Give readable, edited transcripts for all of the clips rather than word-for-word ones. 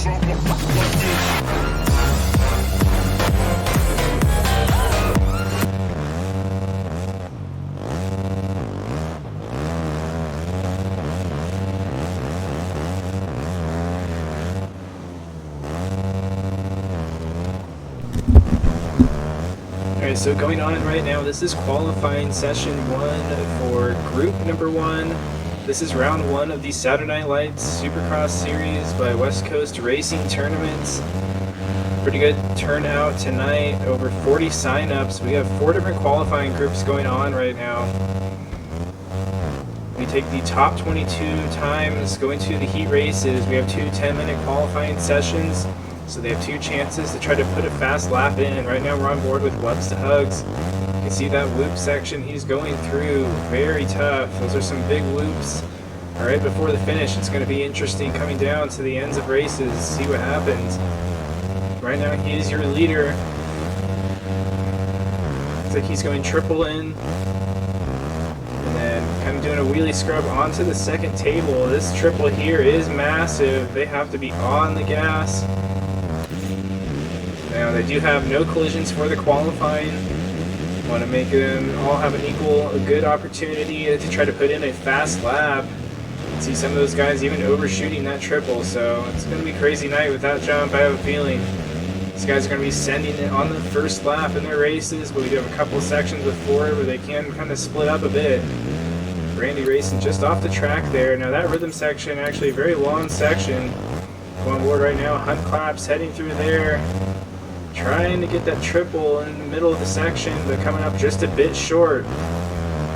Alright, so going on right now, this is qualifying session 1 for group number 1. This is round 1 of the Saturday Night Lights Supercross series by West Coast Racing Tournaments. Pretty good turnout tonight, over 40 signups. We have 4 different qualifying groups going on right now. We take the top 22 times going to the heat races. We have 2 10-minute qualifying sessions, so they have 2 chances to try to put a fast lap in. Right now we're on board with Webs to Hugs. You can see that loop section he's going through, very tough. Those are some big loops. Alright, before the finish, it's going to be interesting coming down to the ends of races, see what happens. Right now he is your leader. Looks like he's going triple in. And then kind of doing a wheelie scrub onto the second table. This triple here is massive. They have to be on the gas. Now they do have no collisions for the qualifying. Want to make them all have a good opportunity to try to put in a fast lap. See some of those guys even overshooting that triple, so it's going to be a crazy night with that jump, I have a feeling. These guys are going to be sending it on the first lap in their races, but we do have a couple of sections with 4 where they can kind of split up a bit. Randy racing just off the track there. Now that rhythm section, actually a very long section. Go on board right now, Hunt Claps heading through there. Trying to get that triple in the middle of the section, but coming up just a bit short.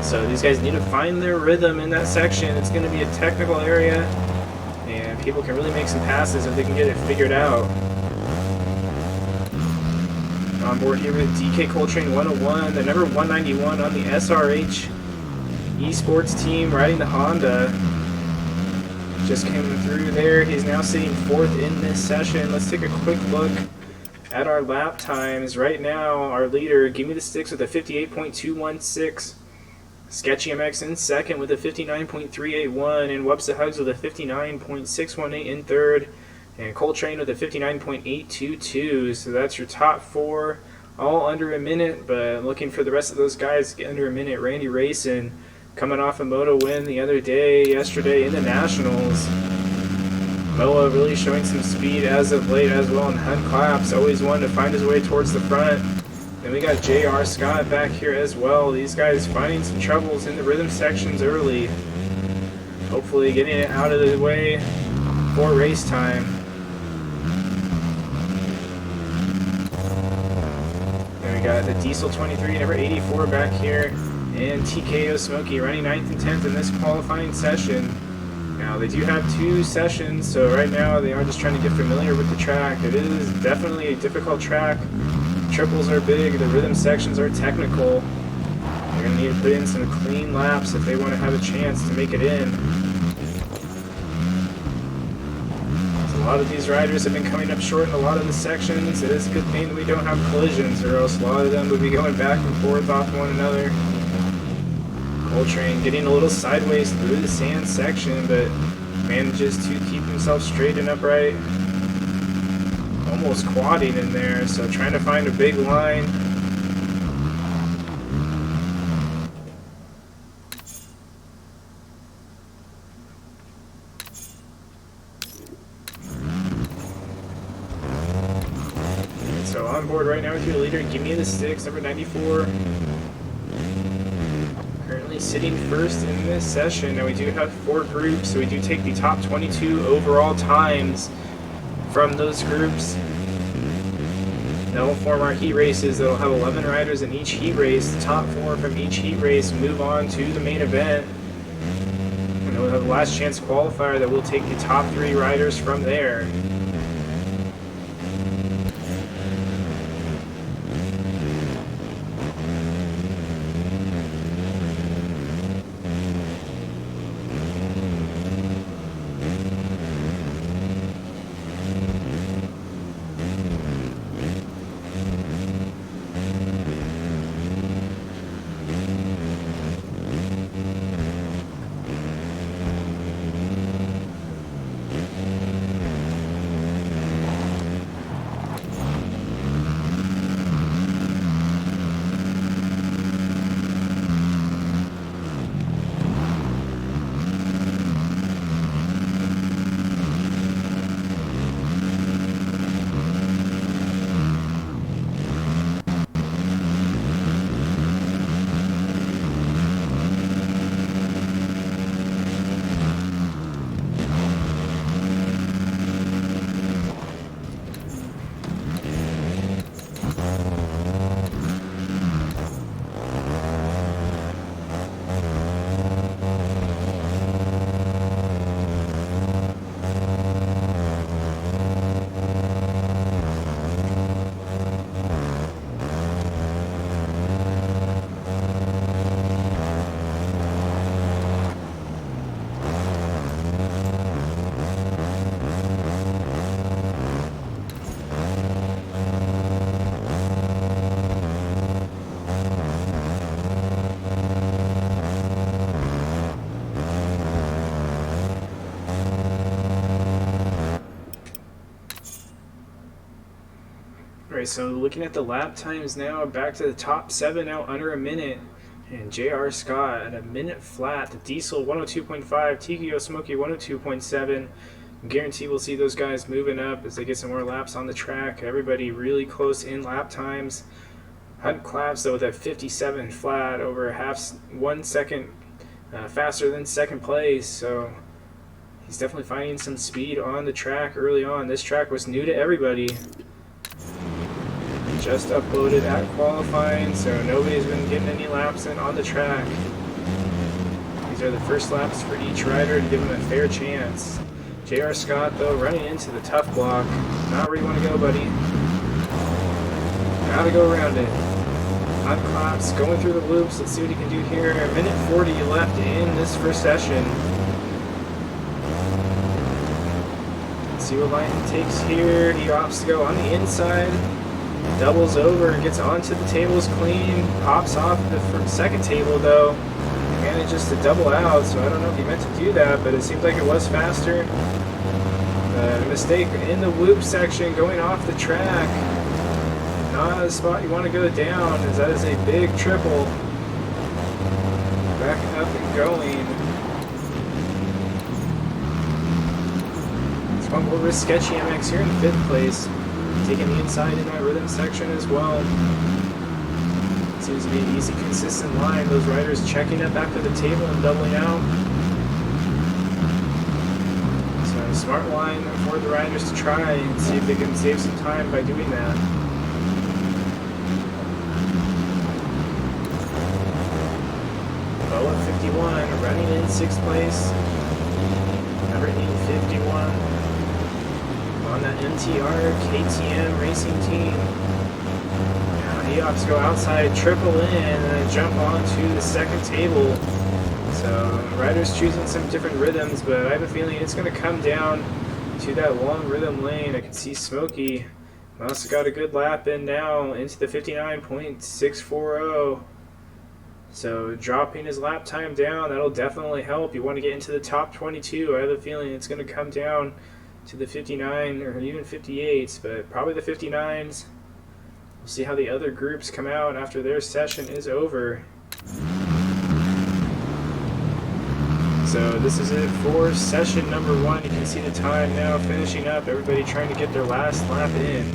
So these guys need to find their rhythm in that section. It's going to be a technical area, and people can really make some passes if they can get it figured out. On board here with DK Coltrane 101, the number 191 on the SRH esports team, riding the Honda. Just came through there. He's now sitting 4th in this session. Let's take a quick look at our lap times. Right now, our leader, Give Me the Sticks with a 58.216. Sketchy MX in second with a 59.381, and Webster Hugs with a 59.618 in third, and Coltrane with a 59.822. So that's your top 4, all under a minute, but I'm looking for the rest of those guys to get under a minute. Randy Racing coming off a moto win the other day, yesterday in the Nationals. Moa really showing some speed as of late as well, and Hunt Claps always wanted to find his way towards the front. Then we got J.R. Scott back here as well. These guys finding some troubles in the rhythm sections early. Hopefully getting it out of the way for race time. Then we got the Diesel 23, number 84 back here, and TKO Smokey running 9th and 10th in this qualifying session. Now they do have 2 sessions, so right now they are just trying to get familiar with the track. It is definitely a difficult track. Triples are big, the rhythm sections are technical. They're going to need to put in some clean laps if they want to have a chance to make it in. So a lot of these riders have been coming up short in a lot of the sections. It is a good thing that we don't have collisions, or else a lot of them would be going back and forth off one another. Coltrane getting a little sideways through the sand section, but manages to keep himself straight and upright. Almost quadding in there, so trying to find a big line. So on board right now with your leader, Give Me the Sticks, number 94. Currently sitting 1st in this session. Now we do have 4 groups, so we do take the top 22 overall times from those groups. That will form our heat races. That'll have 11 riders in each heat race. The top 4 from each heat race move on to the main event. And we'll have the last chance qualifier that will take the top 3 riders from there. Alright, so looking at the lap times now, back to the top 7 now, under a minute. And J.R. Scott at a minute flat. The Diesel 102.5, TKO Smokey 102.7. Guarantee we'll see those guys moving up as they get some more laps on the track. Everybody really close in lap times. Hunt Claps though with a 57 flat, over 1 second faster than second place. So he's definitely finding some speed on the track early on. This track was new to everybody. Just uploaded at qualifying, so nobody's been getting any laps in on the track. These are the first laps for each rider to give them a fair chance. J.R. Scott, though, running into the tough block. Not where you want to go, buddy. Gotta go around it. Hunt Claps going through the loops. Let's see what he can do here. A minute 40 left in this first session. Let's see what line he takes here. He opts to go on the inside. Doubles over and gets onto the tables clean. Pops off the second table though. Manages to double out, so I don't know if he meant to do that, but it seemed like it was faster. Mistake in the loop section, going off the track. Not a spot you want to go down, as that is a big triple. Back up and going. It's one over Sketchy MX here in 5th place. Taking the inside in that rhythm section as well. Seems to be an easy, consistent line. Those riders checking up after the table and doubling out. So a smart line for the riders to try and see if they can save some time by doing that. Bow at 51, running in 6th place. Number 851. On that MTR KTM racing team. Now he opts to go outside, triple in, and then jump onto the second table. So riders choosing some different rhythms, but I have a feeling it's going to come down to that long rhythm lane. I can see Smokey must have got a good lap in now into the 59.640. So dropping his lap time down, that'll definitely help. You want to get into the top 22. I have a feeling it's going to come down to the 59 or even 58s, but probably the 59s. We'll see how the other groups come out after their session is over. So this is it for session number 1. You can see the time now finishing up. Everybody trying to get their last lap in.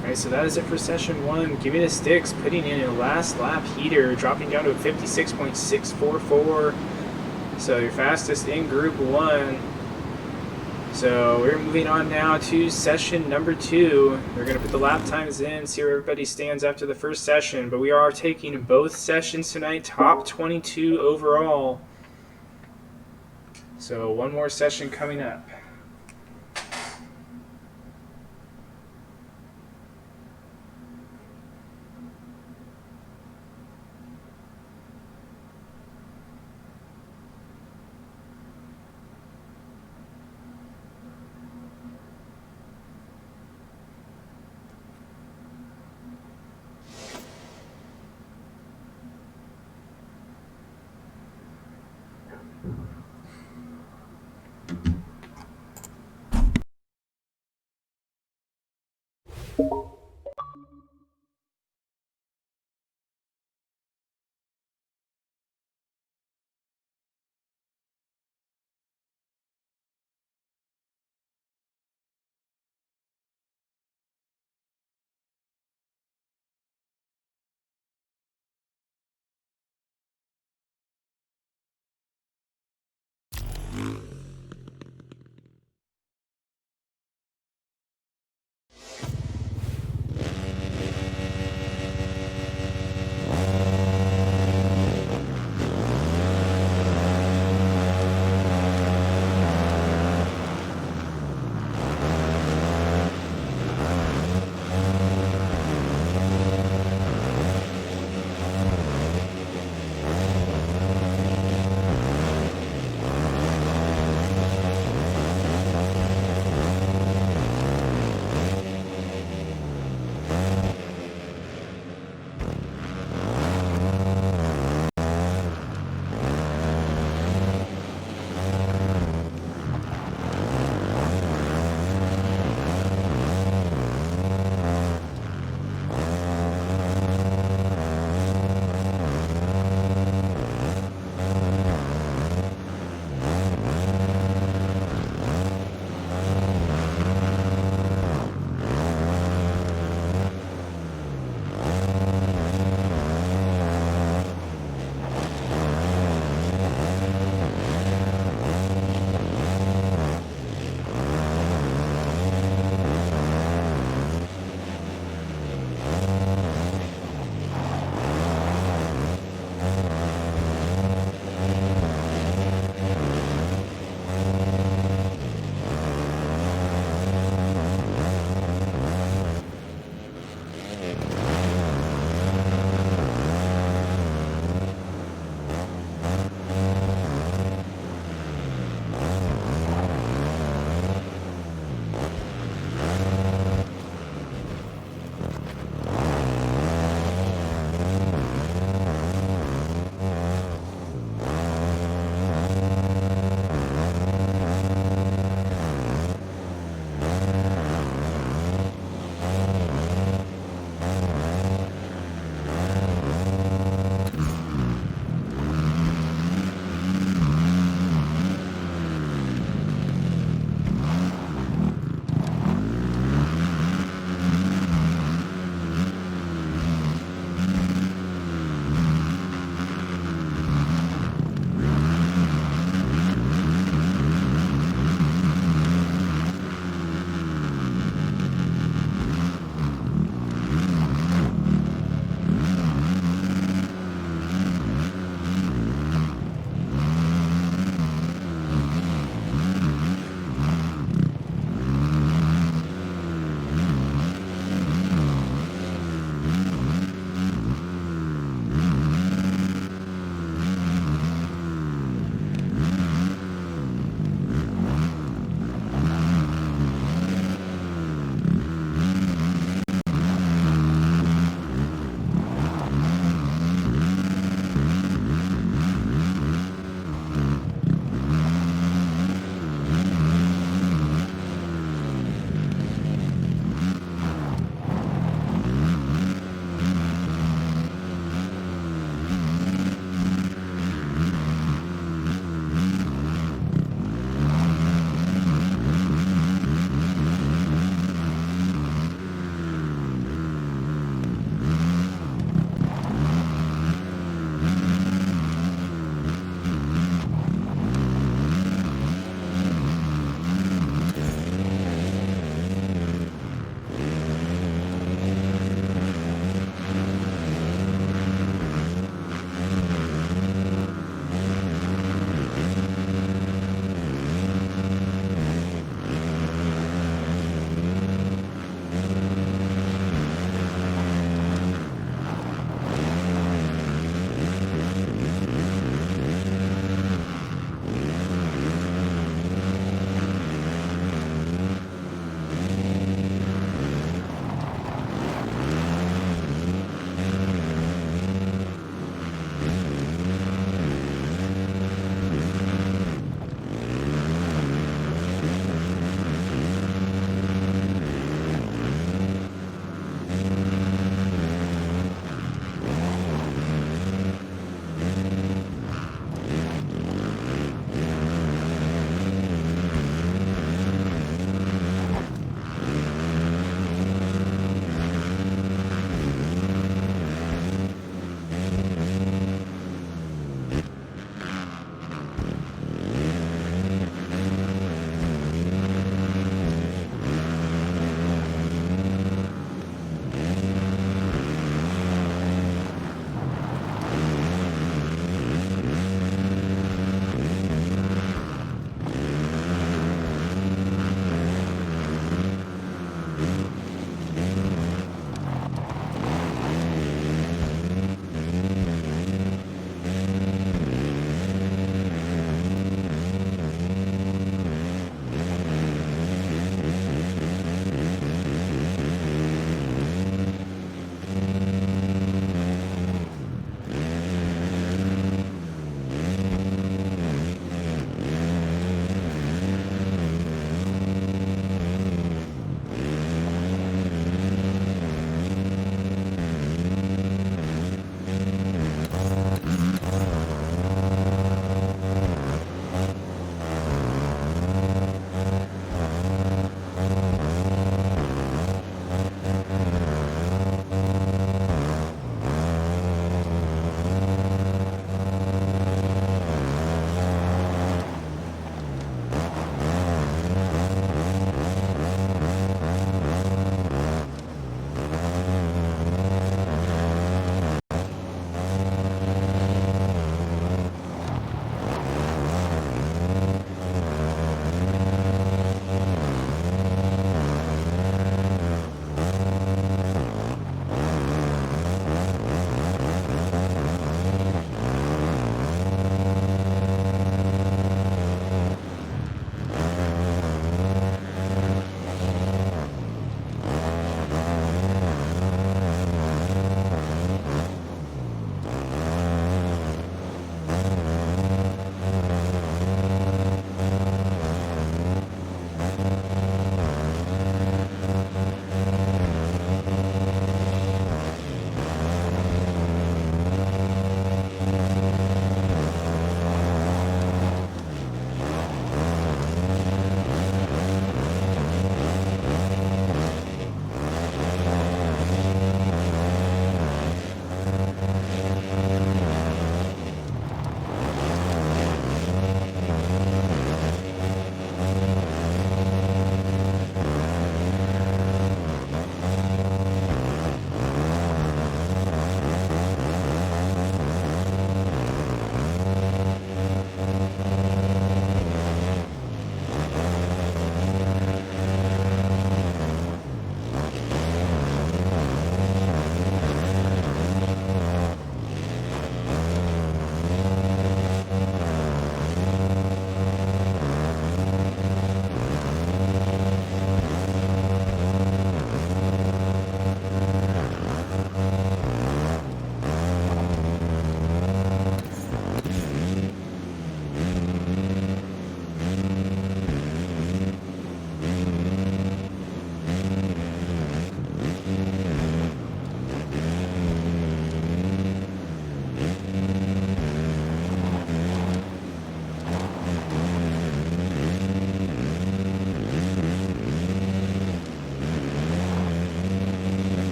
Alright, so that is it for session 1. Give me the sticks, putting in a last lap heater, dropping down to a 56.644. So your fastest in group 1. So we're moving on now to session number 2. We're going to put the lap times in, see where everybody stands after the first session. But we are taking both sessions tonight, top 22 overall. So one more session coming up.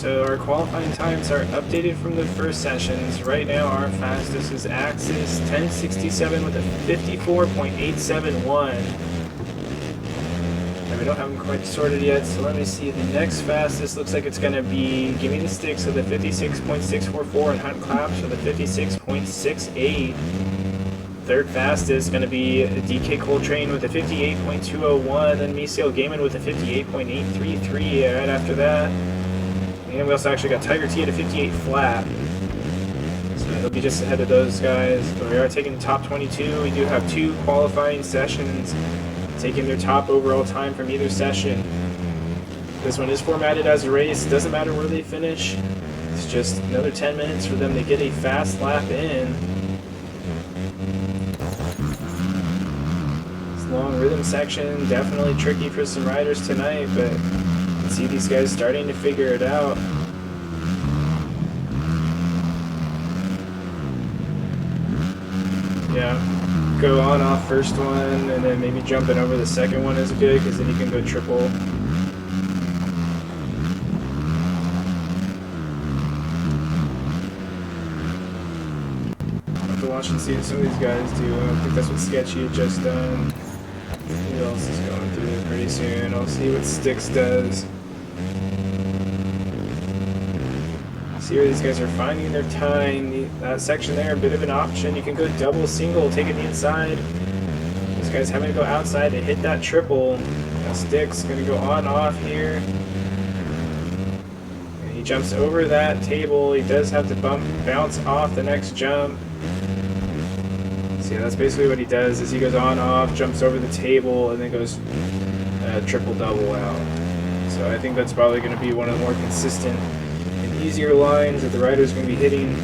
so our qualifying times are updated from the first sessions. Right now, our fastest is Axis 1067 with a 54.871. And we don't have them quite sorted yet, so let me see. The next fastest looks like it's going to be Gimme the Sticks with a 56.644 and Hunt Claps with a 56.68. Third fastest is going to be DK Coltrane with a 58.201, then Misael Gaiman with a 58.833 right after that. And we also actually got Tiger T at a 58 flat. So he'll be just ahead of those guys. But we are taking the top 22. We do have 2 qualifying sessions, taking their top overall time from either session. This one is formatted as a race. Doesn't matter where they finish. It's just another 10 minutes for them to get a fast lap in. Long rhythm section, definitely tricky for some riders tonight, but you can see these guys starting to figure it out. Yeah, go on off first one, and then maybe jumping over the second one is good, because then you can go triple. I'll have to watch and see what some of these guys do. I don't think that's what Sketchy had just done. Who else is going through it pretty soon? I'll see what Styx does. See where these guys are finding their time. That section there, a bit of an option. You can go double, single, take it the inside. These guys having to go outside to hit that triple. Now Styx going to go on, off here. And he jumps over that table. He does have to bounce off the next jump. So yeah, that's basically what he does, is he goes on, off, jumps over the table, and then goes triple double out. So I think that's probably going to be one of the more consistent and easier lines that the rider's going to be hitting.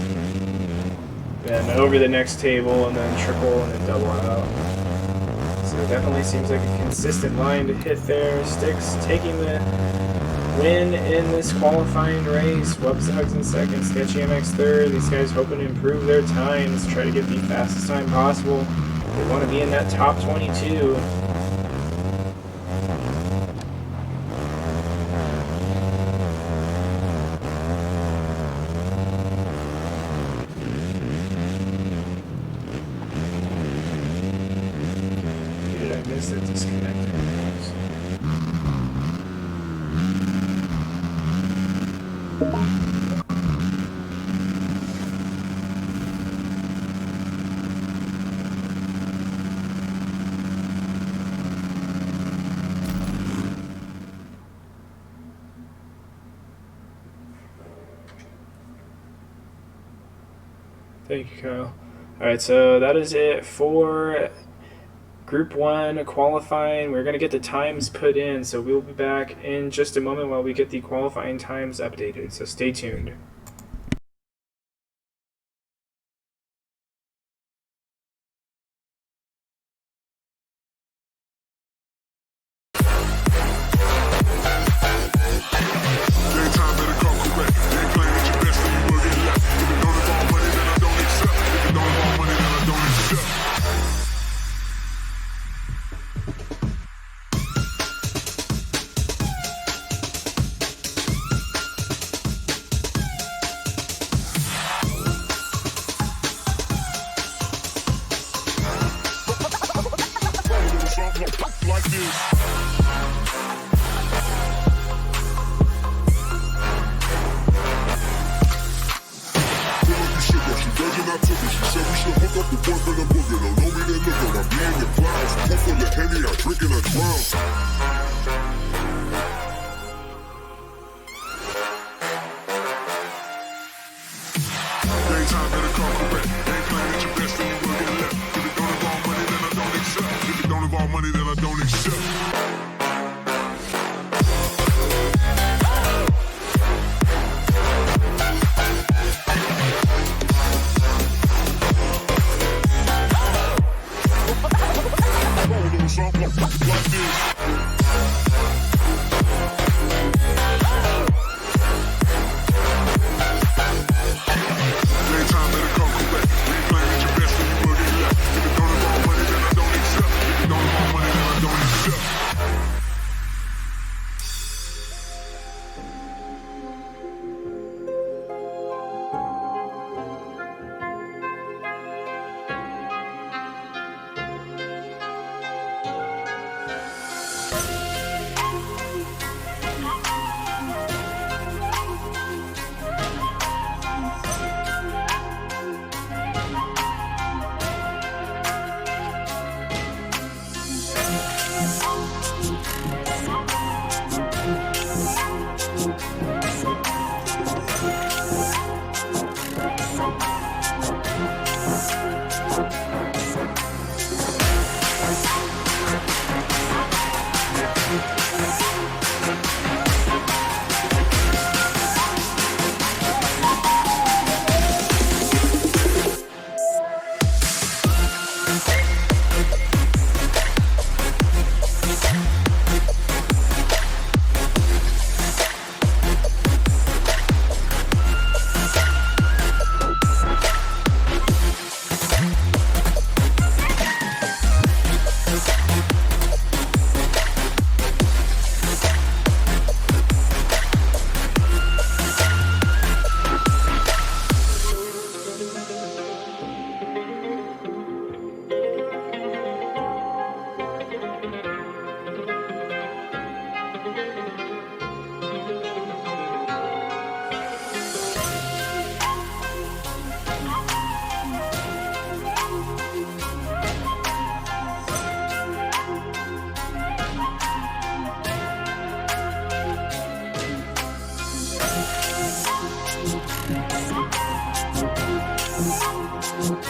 Then over the next table, and then triple, and then double out. So it definitely seems like a consistent line to hit there. Styx taking the win in this qualifying race. Wubs in second, Sketchy MX third. These guys hoping to improve their times, try to get the fastest time possible. They want to be in that top 22. Did I miss it? Disconnected. Thank you, Kyle. Alright, so that is it for Group 1 qualifying. We're going to get the times put in, so we'll be back in just a moment while we get the qualifying times updated, so stay tuned. Like this. Hot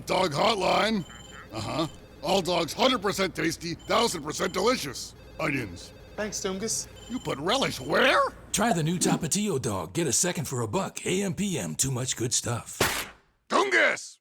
Dog Hotline. Uh-huh. All dogs 100% tasty, 1000% delicious. Onions. Thanks, Tungus. You put relish where? Try the new Tapatio dog. Get a second for $1. AM/PM. Too much good stuff. Tungus!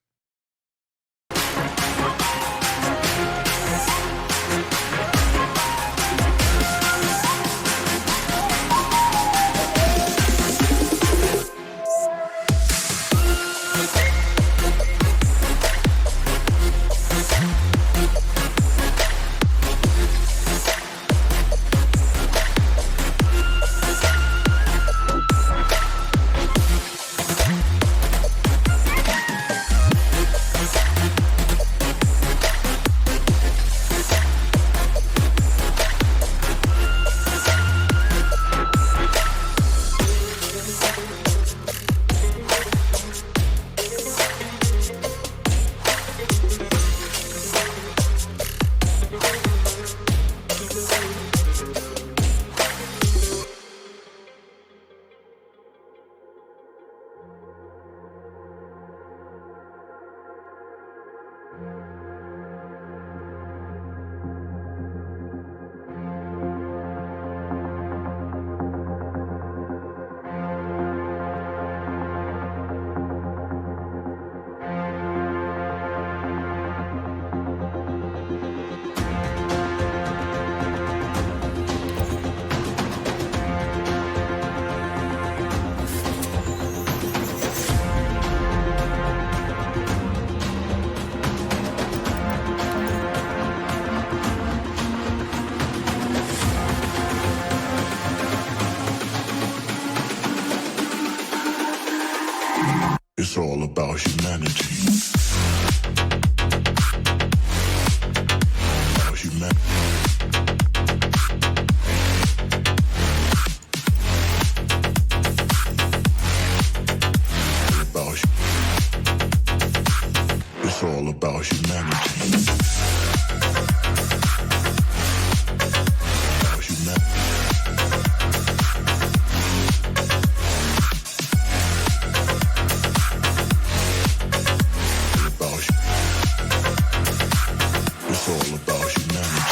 It's all about humanity. About humanity. It's all about humanity. About humanity. It's all about humanity.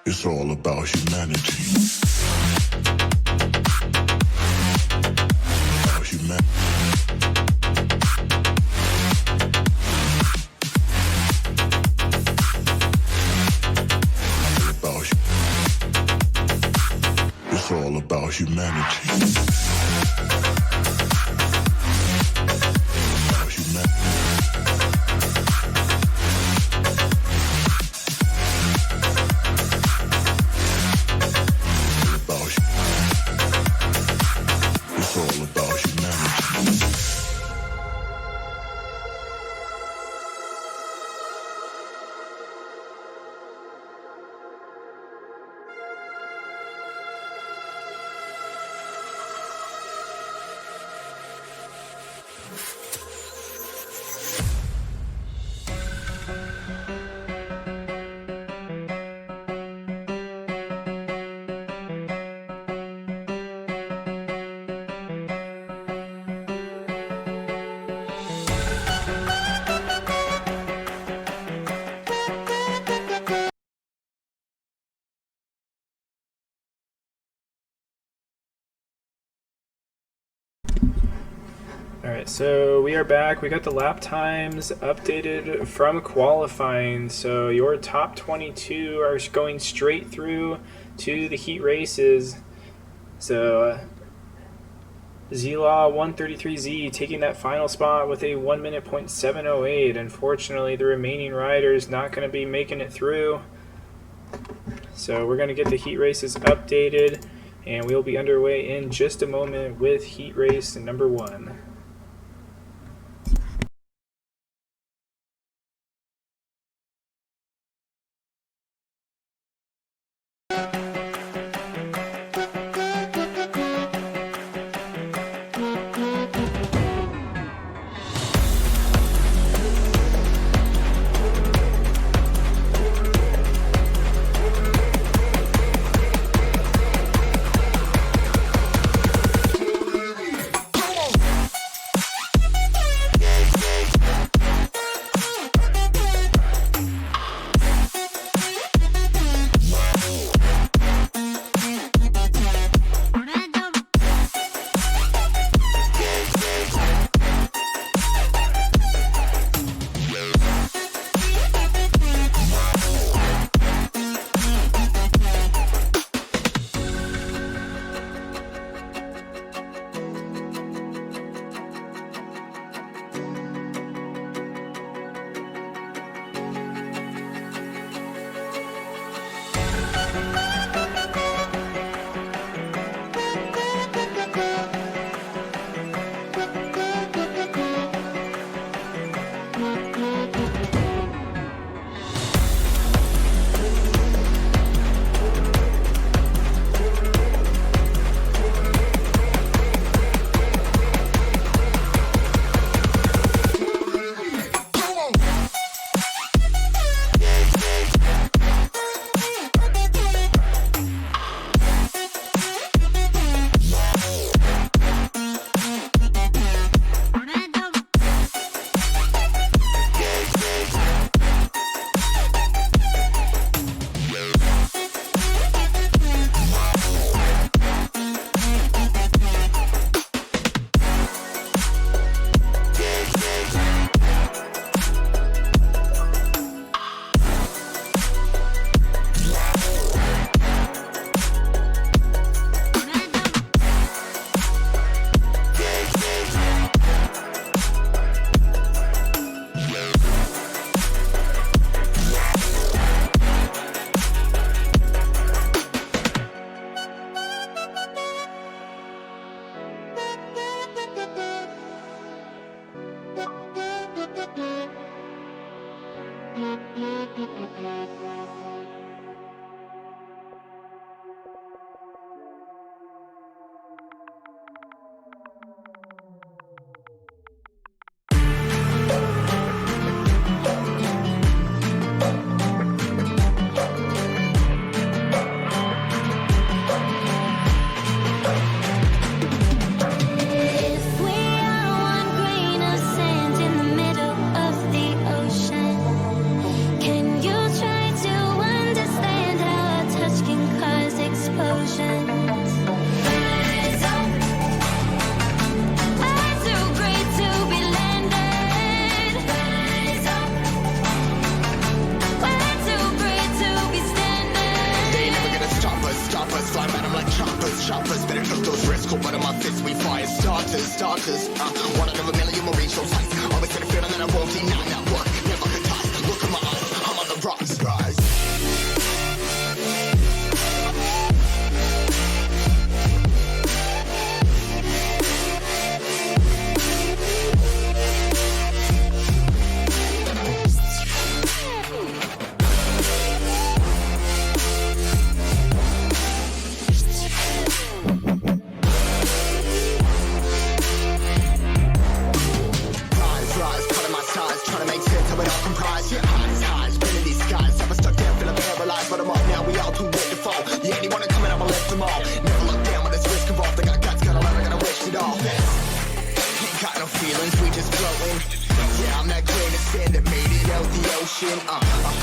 It's all about humanity. About humanity. It's all about humanity. About humanity. It's all about humanity. Alright, so we are back. We got the lap times updated from qualifying. So your top 22 are going straight through to the heat races. So Z-Law 133Z taking that final spot with a 1 minute .708. Unfortunately, the remaining riders not going to be making it through. So we're going to get the heat races updated, and we'll be underway in just a moment with heat race number 1. Starters, one out of a million will reach those heights. Always had a feeling that I won't deny that work. Never could toss. Look in my eyes, I'm on the rocks. Rise. A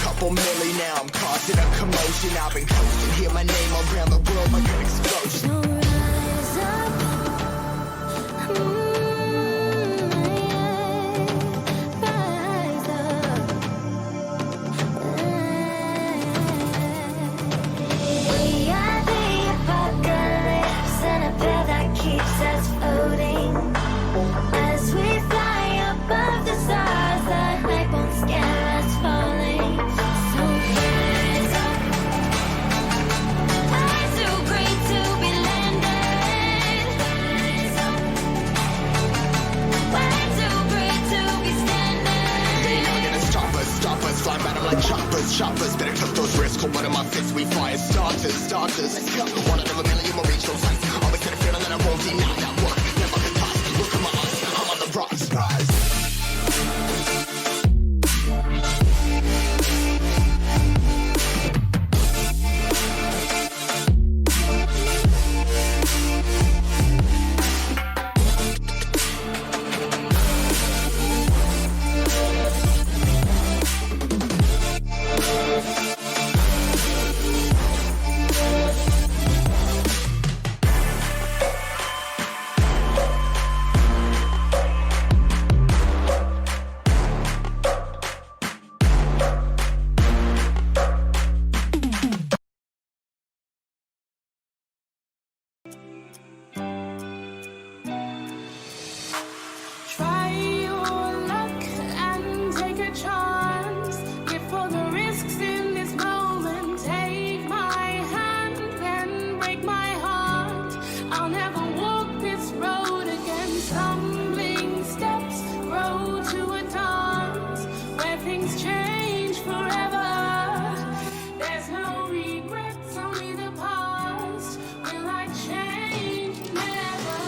couple milli now, I'm causing a commotion. I've been coasting, hear my name around the world like an explosion. So rise up, shoppers, better took those risks. Hold one of my fists, we fire starters. Let's go. One out of a million, will reach those heights. Always had a feeling that I won't deny that work. Never could toss. Look at my eyes, I'm on the rocks. Try your luck and take a chance. Get for the risks in this moment. Take my hand and break my heart. I'll never walk this road again. Stumbling steps grow to a dance where things change forever. There's no regrets, only the past. Will I change? Never.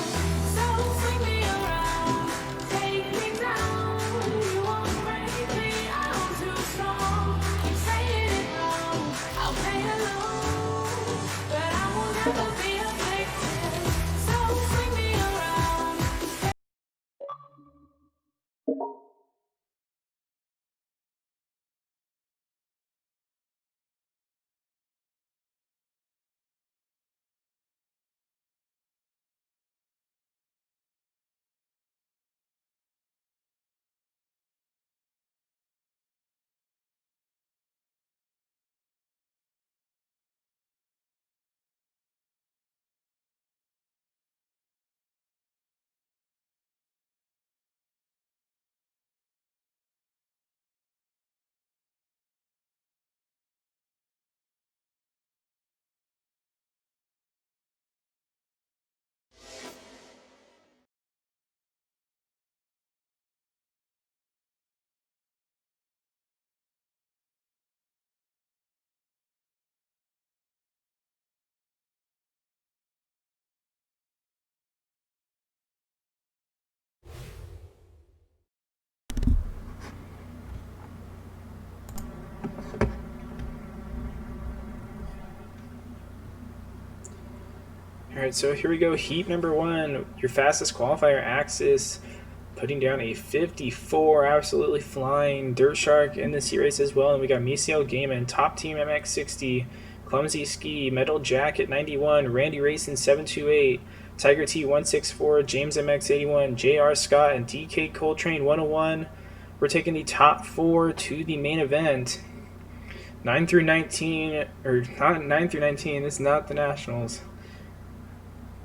So swing me around. Take me down, you won't break me, I'm too strong. Keep saying it wrong, I'll play alone, but I will never be afflicted. So swing me around. Alright, so here we go. Heat number 1. Your fastest qualifier, Axis, putting down a 54. Absolutely flying. Dirt Shark in this race as well. And we got Misael Gaiman, Top Team MX60, Clumsy Ski, Metal Jacket 91, Randy Racing 728, Tiger T 164, James MX 81, JR Scott, and DK Coltrane 101. We're taking the top 4 to the main event. 9 through 19, or not 9 through 19, this is not the Nationals.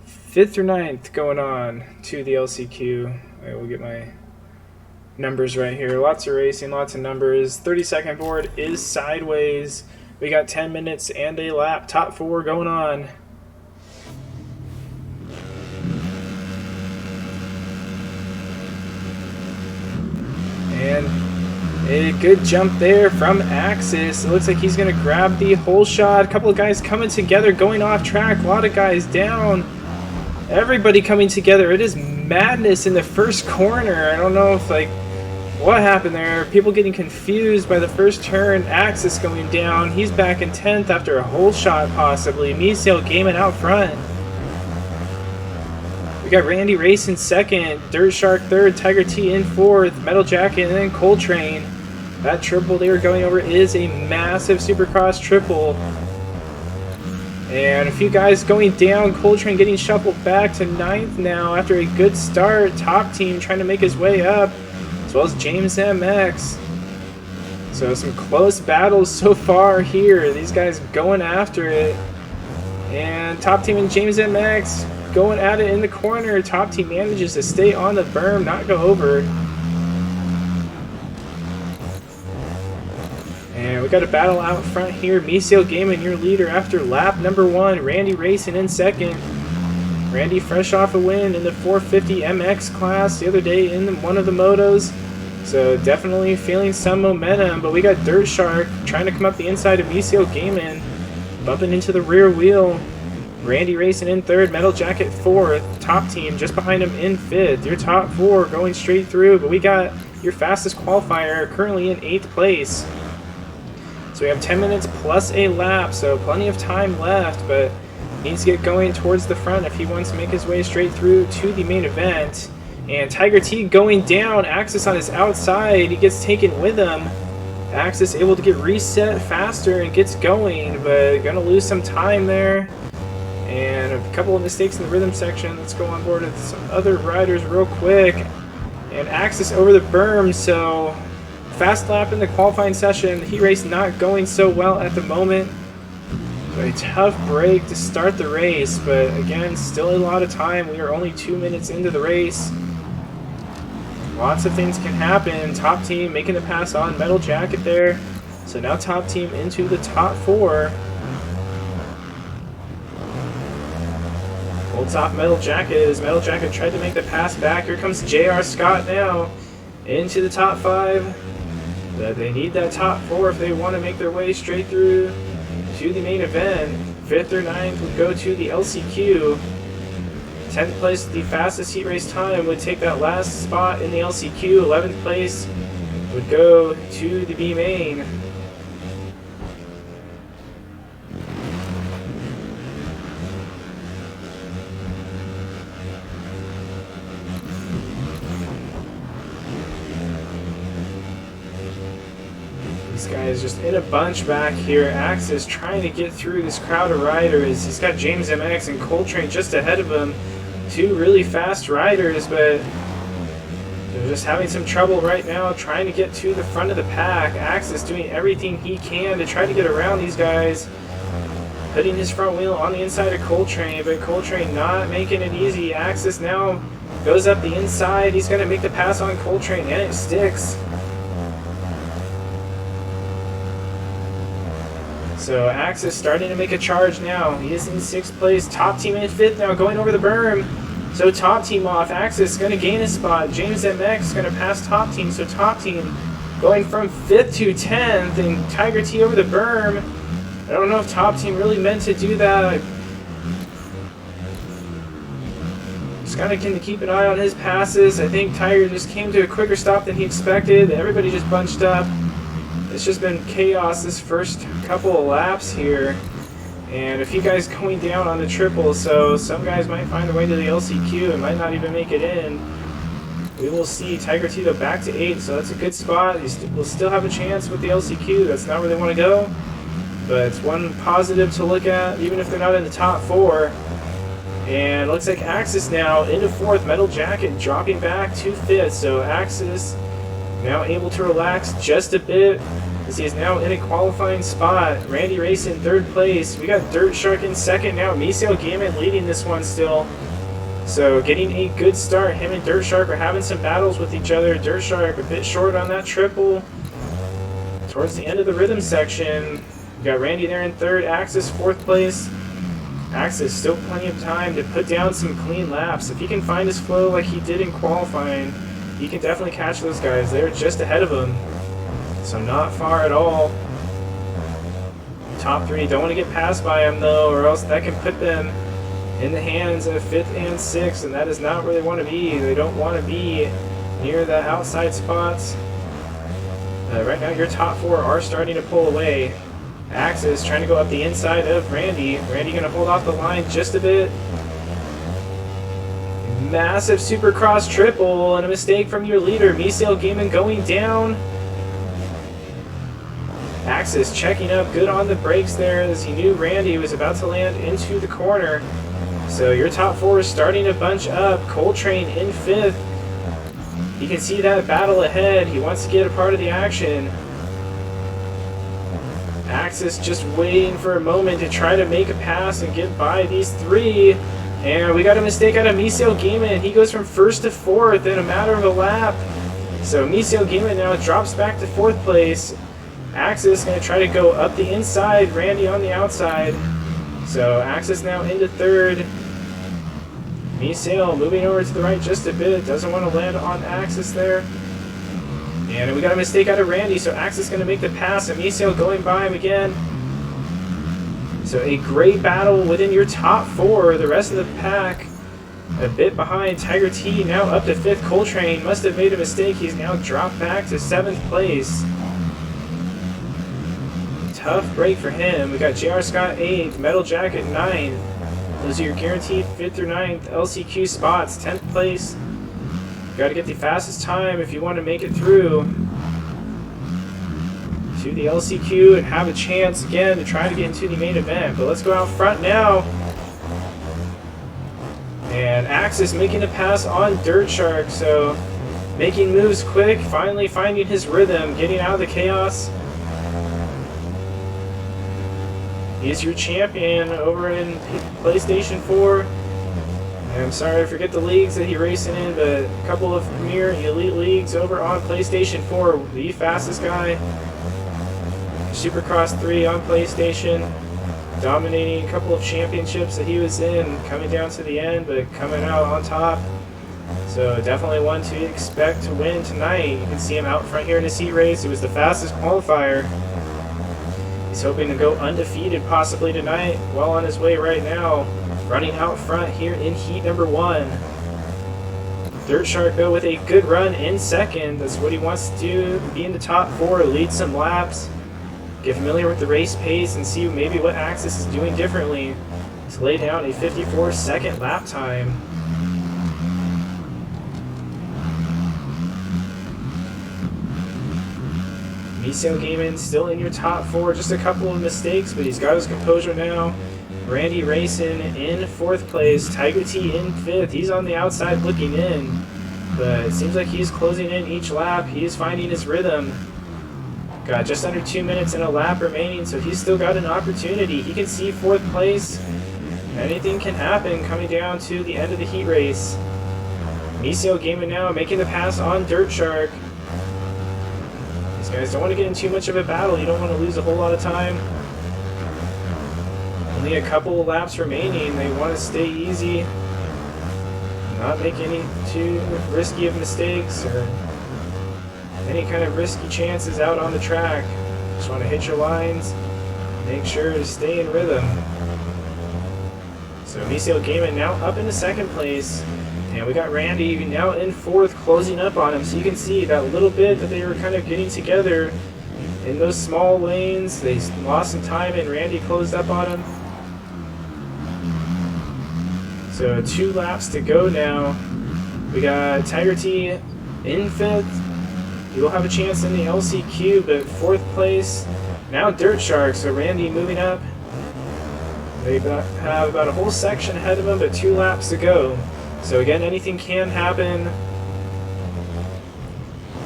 5th through 9th going on to the LCQ. I will get my numbers right here. Lots of racing, lots of numbers. 32nd board is sideways. We got 10 minutes and a lap. Top 4 going on. And a good jump there from Axis. It looks like he's going to grab the hole shot. A couple of guys coming together, going off track. A lot of guys down. Everybody coming together. It is madness in the first corner. I don't know if, like, what happened there. People getting confused by the first turn. Axis going down. He's back in 10th after a hole shot, possibly. Misael Gaiman out front. We got Randy Racing 2nd. Dirt Shark 3rd. Tiger T in 4th. Metal Jacket and then Coltrane. That triple they were going over is a massive Supercross triple. And a few guys going down. Coltrane getting shuffled back to 9th now after a good start. Top Team trying to make his way up, as well as James MX. So some close battles so far here. These guys going after it. And Top Team and James MX going at it in the corner. Top Team manages to stay on the berm, not go over. And we got a battle out front here. Misael Gaiman, your leader after lap number 1. Randy Racing in 2nd. Randy fresh off a win in the 450 MX class the other day in one of the motos. So definitely feeling some momentum, but we got Dirt Shark trying to come up the inside of Micio Gaiman, bumping into the rear wheel. Randy racing in third, Metal Jacket fourth, top team just behind him in fifth. Your top four going straight through, but we got your fastest qualifier currently in 8th place. So we have 10 minutes plus a lap, so plenty of time left, but needs to get going towards the front if he wants to make his way straight through to the main event. And Tiger T going down, Axis on his outside, he gets taken with him. Axis able to get reset faster and gets going, but gonna lose some time there. And a couple of mistakes in the rhythm section. Let's go on board with some other riders real quick. And Axis over the berm, so fast lap in the qualifying session. The heat race not going so well at the moment. So a tough break to start the race, but again, still a lot of time. We are only 2 minutes into the race. Lots of things can happen. Top team making the pass on Metal Jacket there. So now top team into the top four. Holds off Metal Jacket as Metal Jacket tried to make the pass back. Here comes J.R. Scott now into the top five. But they need that top four if they want to make their way straight through to the main event. 5th or 9th would go to the LCQ. 10th place, the fastest heat race time, would take that last spot in the LCQ. 11th place would go to the B main. These guys just in a bunch back here. Axis trying to get through this crowd of riders. He's got James MX and Coltrane just ahead of him. Two really fast riders, but they're just having some trouble right now trying to get to the front of the pack. Axis doing everything he can to try to get around these guys. Putting his front wheel on the inside of Coltrane, but Coltrane not making it easy. Axis now goes up the inside. He's going to make the pass on Coltrane, and it sticks. So Axis starting to make a charge now. He is in 6th place. Top team in 5th now, going over the berm. So top team off. Axis is going to gain a spot. James MX is going to pass top team. So top team going from 5th to 10th, and Tiger T over the berm. I don't know if top team really meant to do that. Just kind of can keep an eye on his passes. I think Tiger just came to a quicker stop than he expected. Everybody just bunched up. It's just been chaos this first couple of laps here. And a few guys going down on the triple, so some guys might find their way to the LCQ and might not even make it in. We will see. Tiger T though back to 8, so that's a good spot. We'll still have a chance with the LCQ. That's not where they want to go, but it's one positive to look at, even if they're not in the top 4. And it looks like Axis now into 4th. Metal Jacket dropping back to 5th, so Axis now able to relax just a bit as he is now in a qualifying spot. Randy Race in 3rd place. We got Dirt Shark in 2nd now. Micio Gaiman leading this one still. So getting a good start. Him and Dirt Shark are having some battles with each other. Dirt Shark a bit short on that triple. Towards the end of the rhythm section, we got Randy there in 3rd. Axis 4th place. Axis still plenty of time to put down some clean laps. If he can find his flow like he did in qualifying, he can definitely catch those guys. They're just ahead of him, so not far at all. Top 3 don't want to get passed by him though, or else that can put them in the hands of 5th and 6th, and that is not where they want to be. They don't want to be near the outside spots. Right now your top 4 are starting to pull away. Axis trying to go up the inside of Randy. Randy going to hold off the line just a bit. Massive Supercross triple and a mistake from your leader. Micio Gaiman going down. Axis checking up good on the brakes there as he knew Randy was about to land into the corner. So your top 4 is starting to bunch up. Coltrane in 5th. You can see that battle ahead. He wants to get a part of the action. Axis just waiting for a moment to try to make a pass and get by these 3. And we got a mistake out of Micio Gaiman. He goes from 1st to 4th in a matter of a lap. So Micio Gaiman now drops back to 4th place. Axis going to try to go up the inside. Randy on the outside. So Axis now into 3rd. Micio moving over to the right just a bit. Doesn't want to land on Axis there. And we got a mistake out of Randy, so Axe is going to make the pass. Amicio going by him again. So a great battle within your top 4. The rest of the pack a bit behind. Tiger T now up to 5th. Coltrane must have made a mistake. He's now dropped back to 7th place. Tough break for him. We got JR Scott 8th. Metal Jacket 9th. Those are your guaranteed 5th through 9th LCQ spots. 10th place. Got to get the fastest time if you want to make it through to the LCQ and have a chance again to try to get into the main event. But let's go out front now. And Axe is making a pass on Dirt Shark, so making moves quick, finally finding his rhythm, getting out of the chaos. He's your champion over in PlayStation 4. And I'm sorry I forget the leagues that he's racing in, but a couple of premier elite leagues over on PlayStation 4. The fastest guy. Supercross 3 on PlayStation, dominating a couple of championships that he was in, coming down to the end, but coming out on top. So definitely one to expect to win tonight. You can see him out front here in his heat race. It was the fastest qualifier. He's hoping to go undefeated possibly tonight, well on his way right now, running out front here in heat number 1. Dirt Shark though with a good run in 2nd. That's what he wants to do, be in the top 4, lead some laps. Get familiar with the race pace and see maybe what Axis is doing differently to lay down a 54-second lap time. Miso Gaming still in your top 4, just a couple of mistakes, but he's got his composure now. Randy Racing in 4th place, Tiger T in 5th. He's on the outside looking in, but it seems like he's closing in each lap. He is finding his rhythm. Got just under 2 minutes and a lap remaining, so he's still got an opportunity. He can see 4th place. Anything can happen coming down to the end of the heat race. Miso Gaming now making the pass on Dirt Shark. These guys don't want to get in too much of a battle. You don't want to lose a whole lot of time. Only a couple of laps remaining. They want to stay easy, not make any too risky of mistakes or any kind of risky chances out on the track. Just want to hit your lines, make sure to stay in rhythm. So Miso Gaming now up into 2nd place, and we got Randy now in 4th, closing up on him. So you can see that little bit that they were kind of getting together in those small lanes. They lost some time, and Randy closed up on him. So 2 laps to go now. We got Tiger T in 5th. He will have a chance in the LCQ, but 4th place. Now Dirt Shark, so Randy moving up. They have about a whole section ahead of him, but 2 laps to go. So again, anything can happen.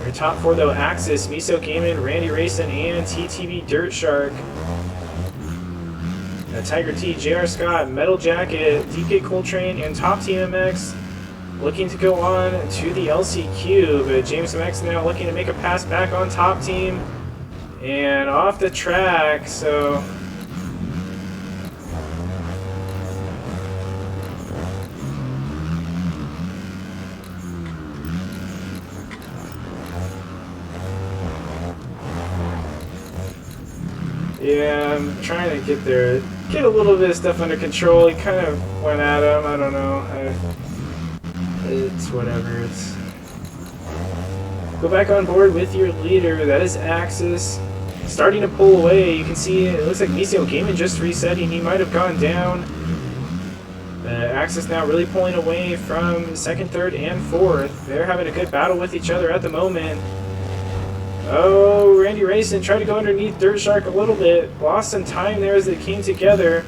Your top 4 though, Axis, Miso Gaming, Randy Racing, and TTB Dirt Shark. Tiger T, JR Scott, Metal Jacket, DK Coltrane, and Top Team MX looking to go on to the LCQ, but James MX now looking to make a pass back on Top Team and off the track. So yeah, I'm trying to get a little bit of stuff under control. He kind of went at him. I don't know. It's whatever. It's go back on board with your leader. That is Axis. Starting to pull away. You can see it looks like Miso Gaming just resetting. He might have gone down. Axis now really pulling away from 2nd, 3rd, and 4th. They're having a good battle with each other at the moment. Oh, Randy Racing tried to go underneath Dirt Shark a little bit. Lost some time there as they came together.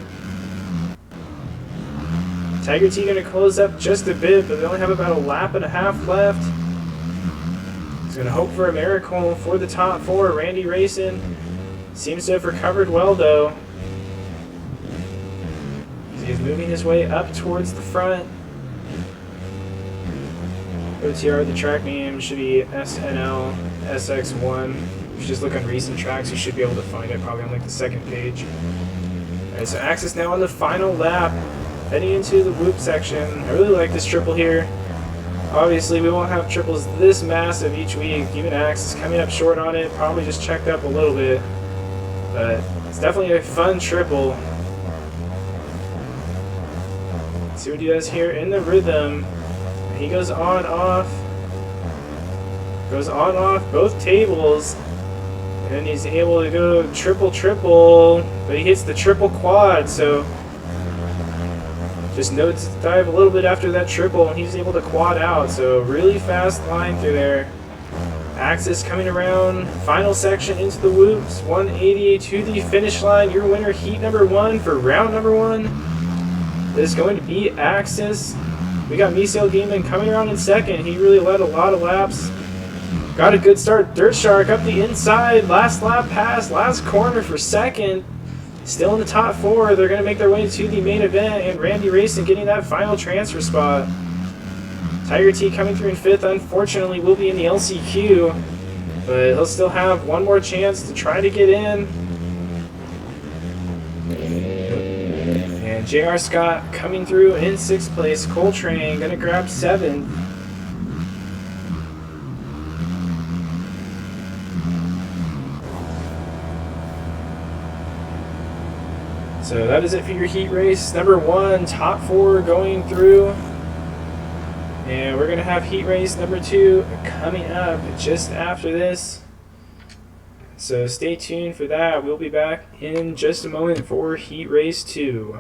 Tiger T going to close up just a bit, but they only have about a lap and a half left. He's going to hope for a miracle for the top 4. Randy Racing seems to have recovered well, though. He's moving his way up towards the front. OTR, the track name should be SNL SX1. If you just look on recent tracks, you should be able to find it, probably on like the 2nd page. Alright, so Axis now on the final lap, heading into the whoop section. I really like this triple here. Obviously, we won't have triples this massive each week. Even Axe is coming up short on it. Probably just checked up a little bit. But it's definitely a fun triple. Let's see what he does here in the rhythm. He goes on, off. Goes on, off both tables. And he's able to go triple, triple. But he hits the triple quad, so just notes dive a little bit after that triple, and he's able to quad out. So really fast line through there. Axis coming around, final section into the whoops, 188 to the finish line. Your winner, heat number 1 for round number 1 is going to be Axis. We got Misael Gaiman coming around in second. He really led a lot of laps. Got a good start. Dirt Shark up the inside. Last lap pass, last corner for second. Still in the top 4. They're going to make their way to the main event, and Randy Racing getting that final transfer spot. Tiger T coming through in 5th, unfortunately, will be in the LCQ, but he'll still have one more chance to try to get in. And JR Scott coming through in 6th place. Coltrane going to grab 7th. So that is it for your heat race number 1, top 4 going through. And we're going to have heat race number 2 coming up just after this. So stay tuned for that. We'll be back in just a moment for heat race 2.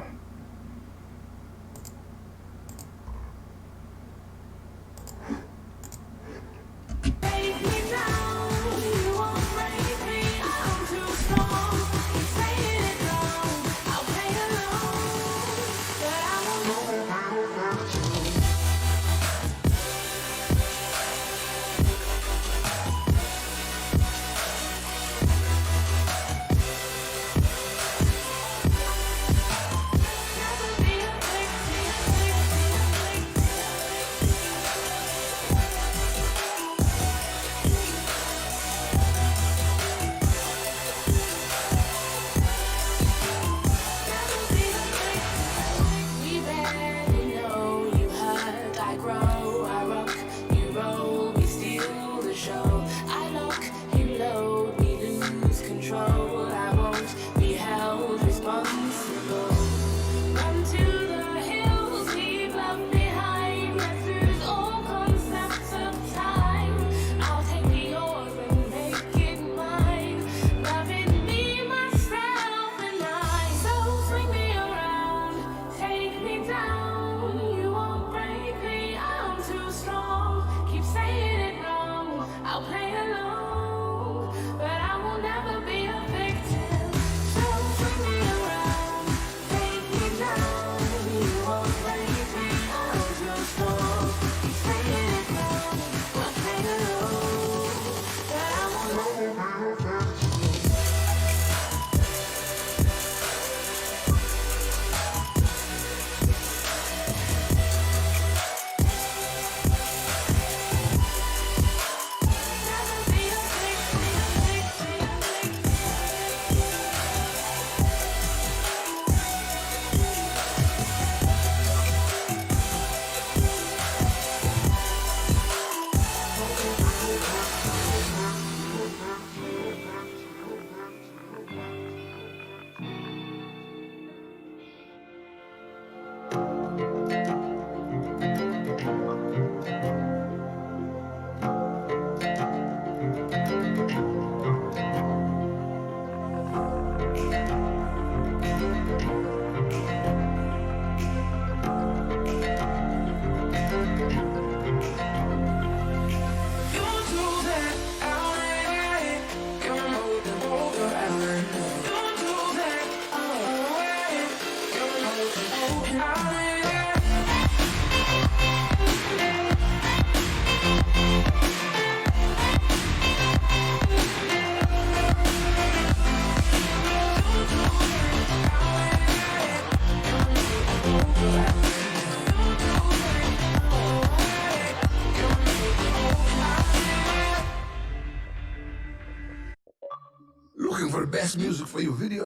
Looking for the best music for your video?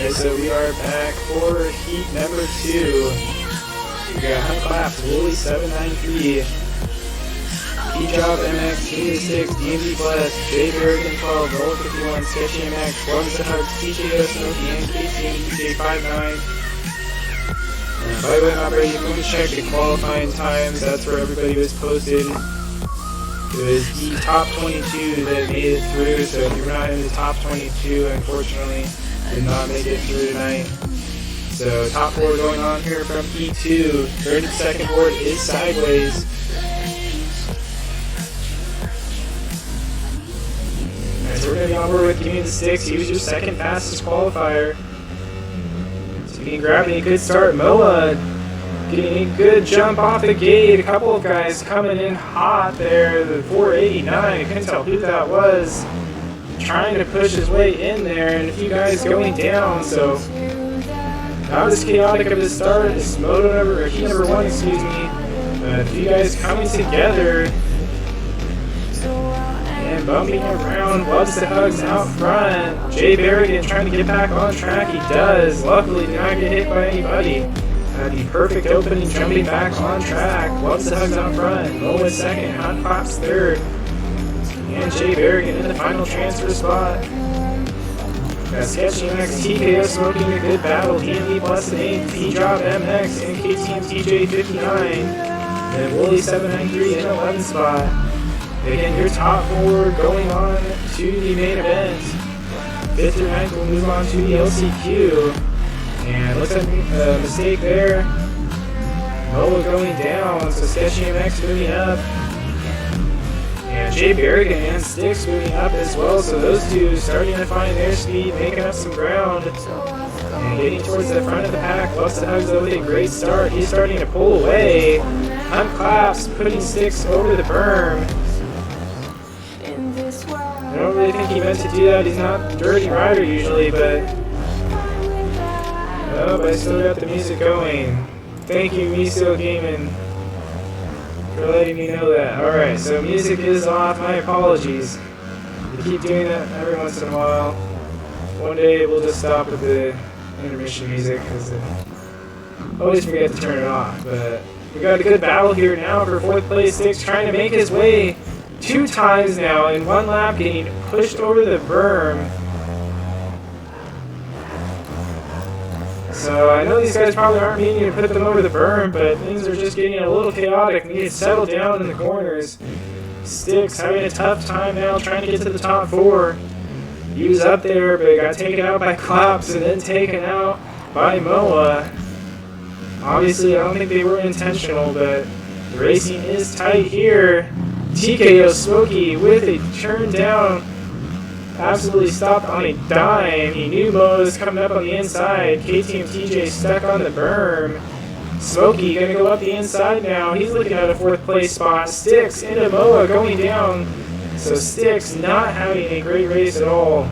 Alright, so we are back for heat number 2. We got Hunt Claps, Wooly 793, P-Job MX, King 6, D&D Plus, J Berrigan 12, Roll 51, Sketchy MX, One to Hug, TJO Smokey, and KTM DJ 59. By the way, I'm ready to check the qualifying times. That's where everybody was posted. It was the top 22 that made it through, so if you're not in the top 22, unfortunately, did not make it through tonight. So top 4 going on here from E2. 32nd board is sideways. Alright, so we're going to be on board with Give Me the Sticks. He was your second fastest qualifier. So you can grab a good start. Moa getting a good jump off the gate. A couple of guys coming in hot there. The 489, I couldn't tell who that was. Trying to push his way in there, and a few guys going down, so not as chaotic of a start as heat number 1, excuse me. But a few guys coming together and bumping around. Loves the Hugs out front. Jay Berrigan trying to get back on track. He does. Luckily, did not get hit by anybody. The perfect opening, jumping back on track. Loves the Hugs out front. Moa second. Hot Claps third. And Jay Berrigan in the final transfer spot. Got Sketchy MX, TKO smoking a good battle. D&D Plus and 8, P-Drop MX, and KTM TJ 59. And Wooly 793 in 11th spot. Again, your top 4 going on to the main event. 5th through 9th will move on to the LCQ. And looks like a mistake there. Moa going down, so Sketchy MX moving up. And Jay Berrigan and Sticks moving up as well, so those two starting to find their speed, making up some ground. And getting towards the front of the pack. Loves the Hugs with a great start. He's starting to pull away. Hunt Claps putting Sticks over the berm. I don't really think he meant to do that. He's not a dirty rider usually, but oh, but I still got the music going. Thank you, Miso Gaming, for letting me know that. Alright, so music is off. My apologies. We keep doing that every once in a while. One day we'll just stop with the intermission music because I always forget to turn it off. But we got a good battle here now for 4th place. Sticks trying to make his way 2 times now in 1 lap, getting pushed over the berm. So I know these guys probably aren't meaning to put them over the berm, but things are just getting a little chaotic. Need to settle down in the corners. Sticks having a tough time now trying to get to the top 4. He was up there, but got taken out by Claps and then taken out by Moa. Obviously, I don't think they were intentional, but the racing is tight here. TKO Smokey with a turn down. Absolutely stopped on a dime. He knew Moa was coming up on the inside. KTM TJ stuck on the berm. Smokey gonna go up the inside now. He's looking at a 4th place spot. Sticks into Moa going down. So Sticks not having a great race at all.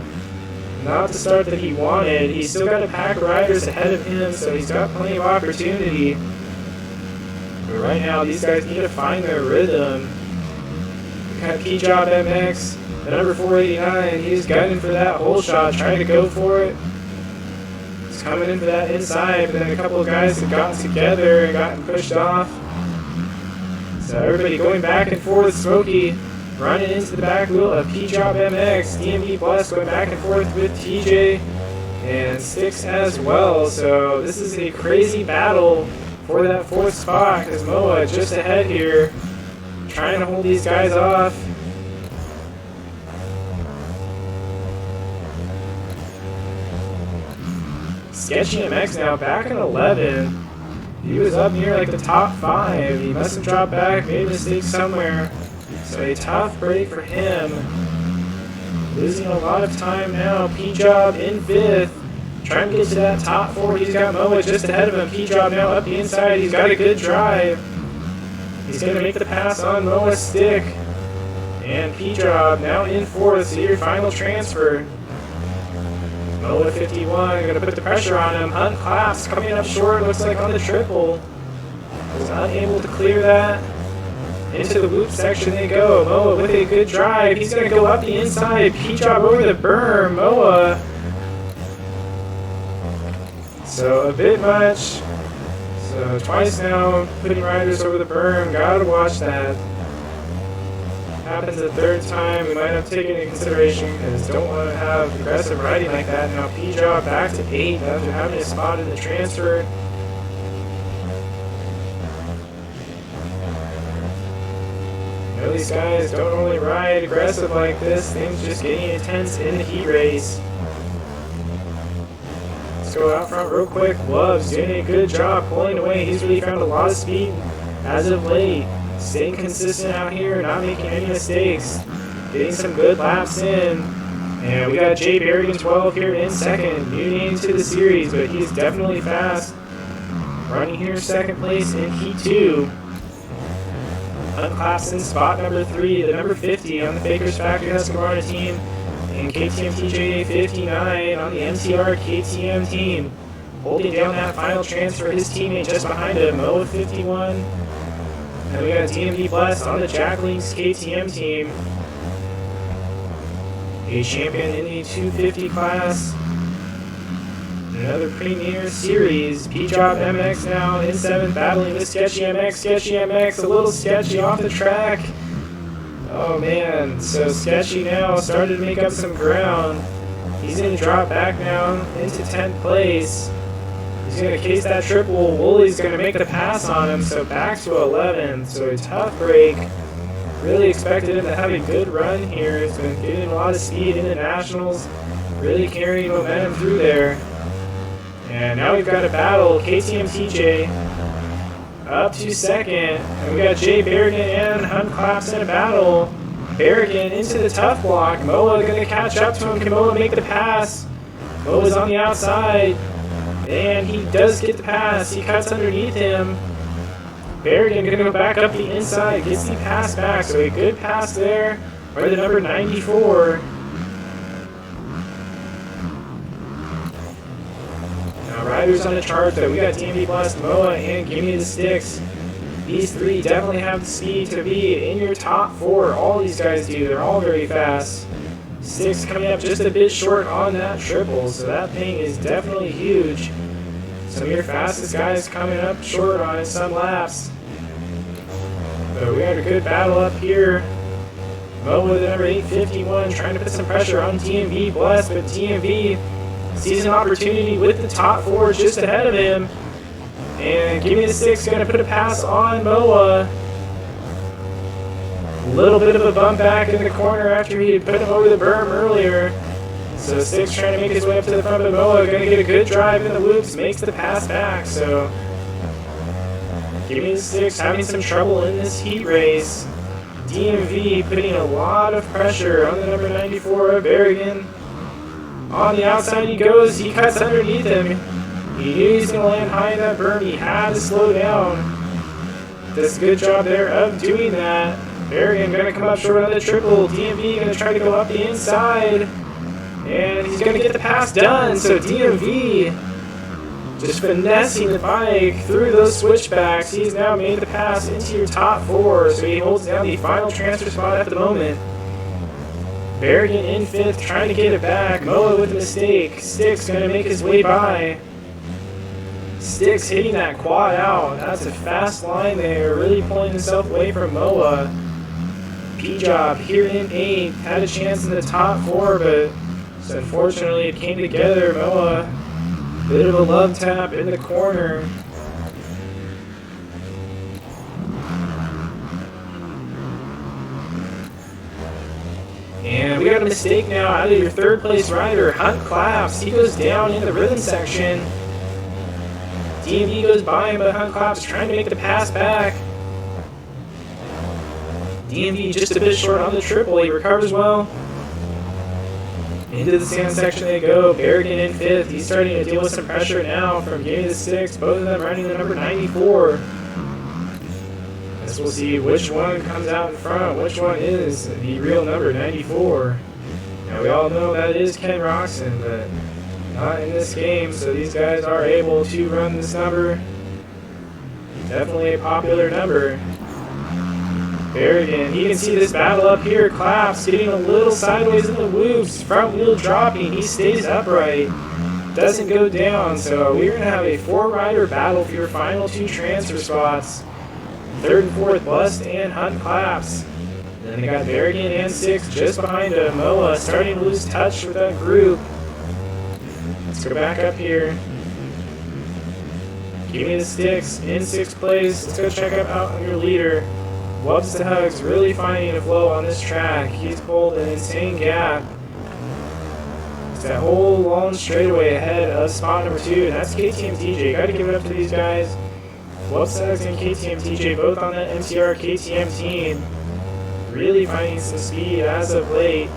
Not the start that he wanted. He's still got a pack of riders ahead of him, so he's got plenty of opportunity. But right now, these guys need to find their rhythm. Got P-Job MX. The number 489, he's gunning for that hole shot, trying to go for it. He's coming in for that inside, but then a couple of guys have gotten together and gotten pushed off. So everybody going back and forth. Smokey running into the back wheel of P-Job MX. DMD Plus going back and forth with TJ and Sticks as well. So this is a crazy battle for that 4th spot because Moa just ahead here, trying to hold these guys off. Sketchy MX now back in 11. He was up near like the top 5. He must have dropped back, made a mistake somewhere. So a tough break for him. Losing a lot of time now. P-Job in 5th. Trying to get to that top 4. He's got Moa just ahead of him. P-Job now up the inside. He's got a good drive. He's going to make the pass on Moa's stick. And P-Job now in 4th. So your final transfer. Moa 51, going to put the pressure on him. Hunt Claps coming up short, looks like on the triple. Was unable to clear that. Into the loop section they go. Moa with a good drive. He's going to go up the inside. P-Job over the berm. Moa So a bit much. So twice now, putting riders over the berm. Gotta watch that. Happens a third time, we might have taken into consideration because don't want to have aggressive riding like that. Now P-Job back to 8 after having a spot in the transfer. You know, these guys don't only ride aggressive like this, things just getting intense in the heat race. Let's go out front real quick. Love's doing a good job pulling away. He's really found a lot of speed as of late. Staying consistent out here, not making any mistakes. Getting some good laps in. And we got Jay Berrigan 12 here in second. New name to the series, but he's definitely fast. Running here second place in Heat 2. Unclaps in spot number 3, the number 50 on the Fakers Factory Husqvarna team. And KTM TJ 59 on the MTR KTM team. Holding down that final transfer, his teammate just behind him, Mo 51. And we got DMV Blessed on the Jack Links KTM team. A champion in the 250 class. Another Premier Series. P-Job MX now in 7th, battling with Sketchy MX. Sketchy MX a little sketchy off the track. Oh man, so Sketchy now started to make up some ground. He's going to drop back now into 10th place. He's going to case that triple. Woolley's going to make the pass on him, so back to 11th. So a tough break. Really expected him to have a good run here. He's been getting a lot of speed in the Nationals. Really carrying momentum through there. And now we've got a battle. KTM TJ up to second. And we got Jay Berrigan and Hunt Claps in a battle. Berrigan into the tough block. Moa going to catch up to him. Can Moa make the pass? Moa's on the outside. And he does get the pass. He cuts underneath him. Berrigan going to go back up the inside. Gets the pass back. So a good pass there by the number 94. Now riders on the chart though. We got DMV Blast, Moa, and Gimme the Sticks. These three definitely have the speed to be in your top 4. All these guys do. They're all very fast. Sticks coming up just a bit short on that triple, so that thing is definitely huge. Some of your fastest guys coming up short on some laps. But we got a good battle up here. Mo with the number 851 trying to put some pressure on DMV Bless, but DMV sees an opportunity with the top 4 just ahead of him. And Gimme the Sticks going to put a pass on Moa. A little bit of a bump back in the corner after he had put him over the berm earlier. So Sticks trying to make his way up to the front of Moa. Going to get a good drive in the whoops. Makes the pass back. So Gimme the Sticks having some trouble in this heat race. DMV putting a lot of pressure on the number 94 of Berrigan. On the outside he goes. He cuts underneath him. He knew he was going to land high in that berm. He had to slow down. Does a good job there of doing that. Berrigan going to come up short on the triple. DMV going to try to go up the inside. And he's going to get the pass done. So DMV just finessing the bike through those switchbacks. He's now made the pass into your top 4. So he holds down the final transfer spot at the moment. Berrigan in 5th, trying to get it back. Moa with a mistake. Sticks going to make his way by. Sticks hitting that quad out. That's a fast line there. Really pulling himself away from Moa. P-Job here in 8th. Had a chance in the top 4, but unfortunately it came together. Moa, bit of a love tap in the corner. And we got a mistake now out of your 3rd place rider, Hunt Claps. He goes down in the rhythm section. DMV goes by him, but Hunt Claps trying to make the pass back. DMV just a bit short on the triple. He recovers well. Into the sand section they go. Berrigan in 5th. He's starting to deal with some pressure now from Gimme the Sticks. Both of them riding the number 94. Guess we'll see which one comes out in front. Which one is the real number 94. Now we all know that is Ken Roxon, but not in this game. So these guys are able to run this number. Definitely a popular number. Berrigan, you can see this battle up here. Claps getting a little sideways in the whoops. Front wheel dropping. He stays upright. doesn't go down. So we're going to have a 4-rider battle for your final 2 transfer spots. 3rd and 4th, Bust and Hunt Claps. Then they got Berrigan and Six just behind him. Moa starting to lose touch with that group. Let's go back up here. Give me the Sticks in 6th place. Let's go check out your leader. Wubs to Hugs really finding a flow on this track. He's pulled an insane gap. It's that whole long straightaway ahead of spot number 2, and that's KTM TJ. Got to give it up to these guys. Wubs to Hugs and KTM TJ both on that MTR KTM team. Really finding some speed as of late.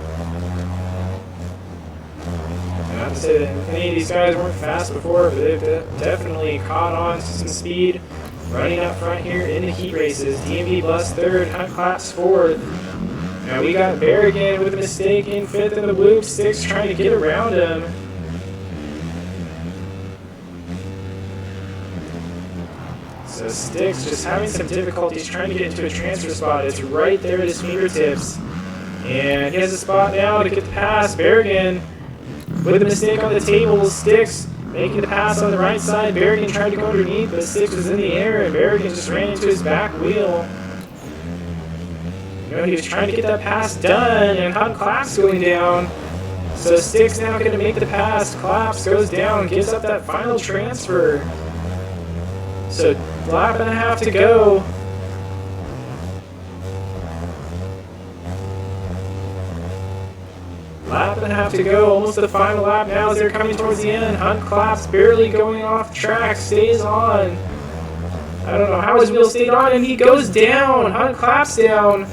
Not to say that any of these guys weren't fast before, but they've definitely caught on to some speed running up front here in the heat races. DMV Bus 3rd, Hunt Claps 4th. Now we got Berrigan with a mistake in 5th in the whoop. Sticks trying to get around him. So Sticks just having some difficulties trying to get into a transfer spot. It's right there at his fingertips. And he has a spot now to get the pass. Berrigan with a mistake on the table. Sticks making the pass on the right side. Berrigan tried to go underneath, but Sticks was in the air, and Berrigan just ran into his back wheel. You know, he was trying to get that pass done, and Hunt Claps going down. So Sticks now going to make the pass. Claps goes down, gives up that final transfer. So lap and a half to go. Lap and a half to go, almost the final lap now as they're coming towards the end. Hunt Claps barely going off track, stays on. I don't know how his wheel stayed on, and he goes down. Hunt Claps down.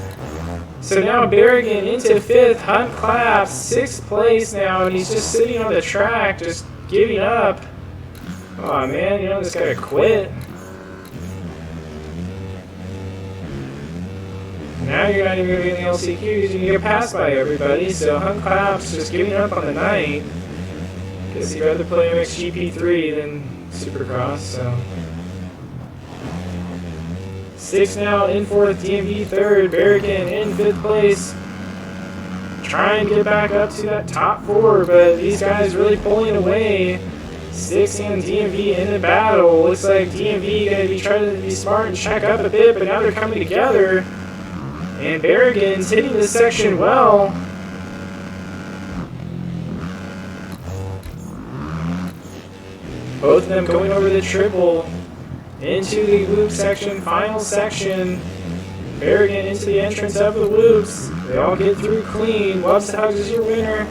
So now Berrigan into 5th, Hunt Claps 6th place now, and he's just sitting on the track, just giving up. Oh man, you know, this guy quit. Now you're not even going to get in the LCQ because you can get passed by everybody. So Hunt Claps just giving up on the night because he'd rather play MXGP3 than Supercross. So 6 now in 4th, DMV 3rd, Berrigan in 5th place. Trying to get back up to that top 4, but these guys really pulling away. 6 and DMV in the battle. Looks like DMV going to be trying to be smart and check up a bit, but now they're coming together. And Berrigan's hitting this section well. Both of them going over the triple into the loop section, final section. Berrigan into the entrance of the loops. They all get through clean. Wubs Hugs is your winner.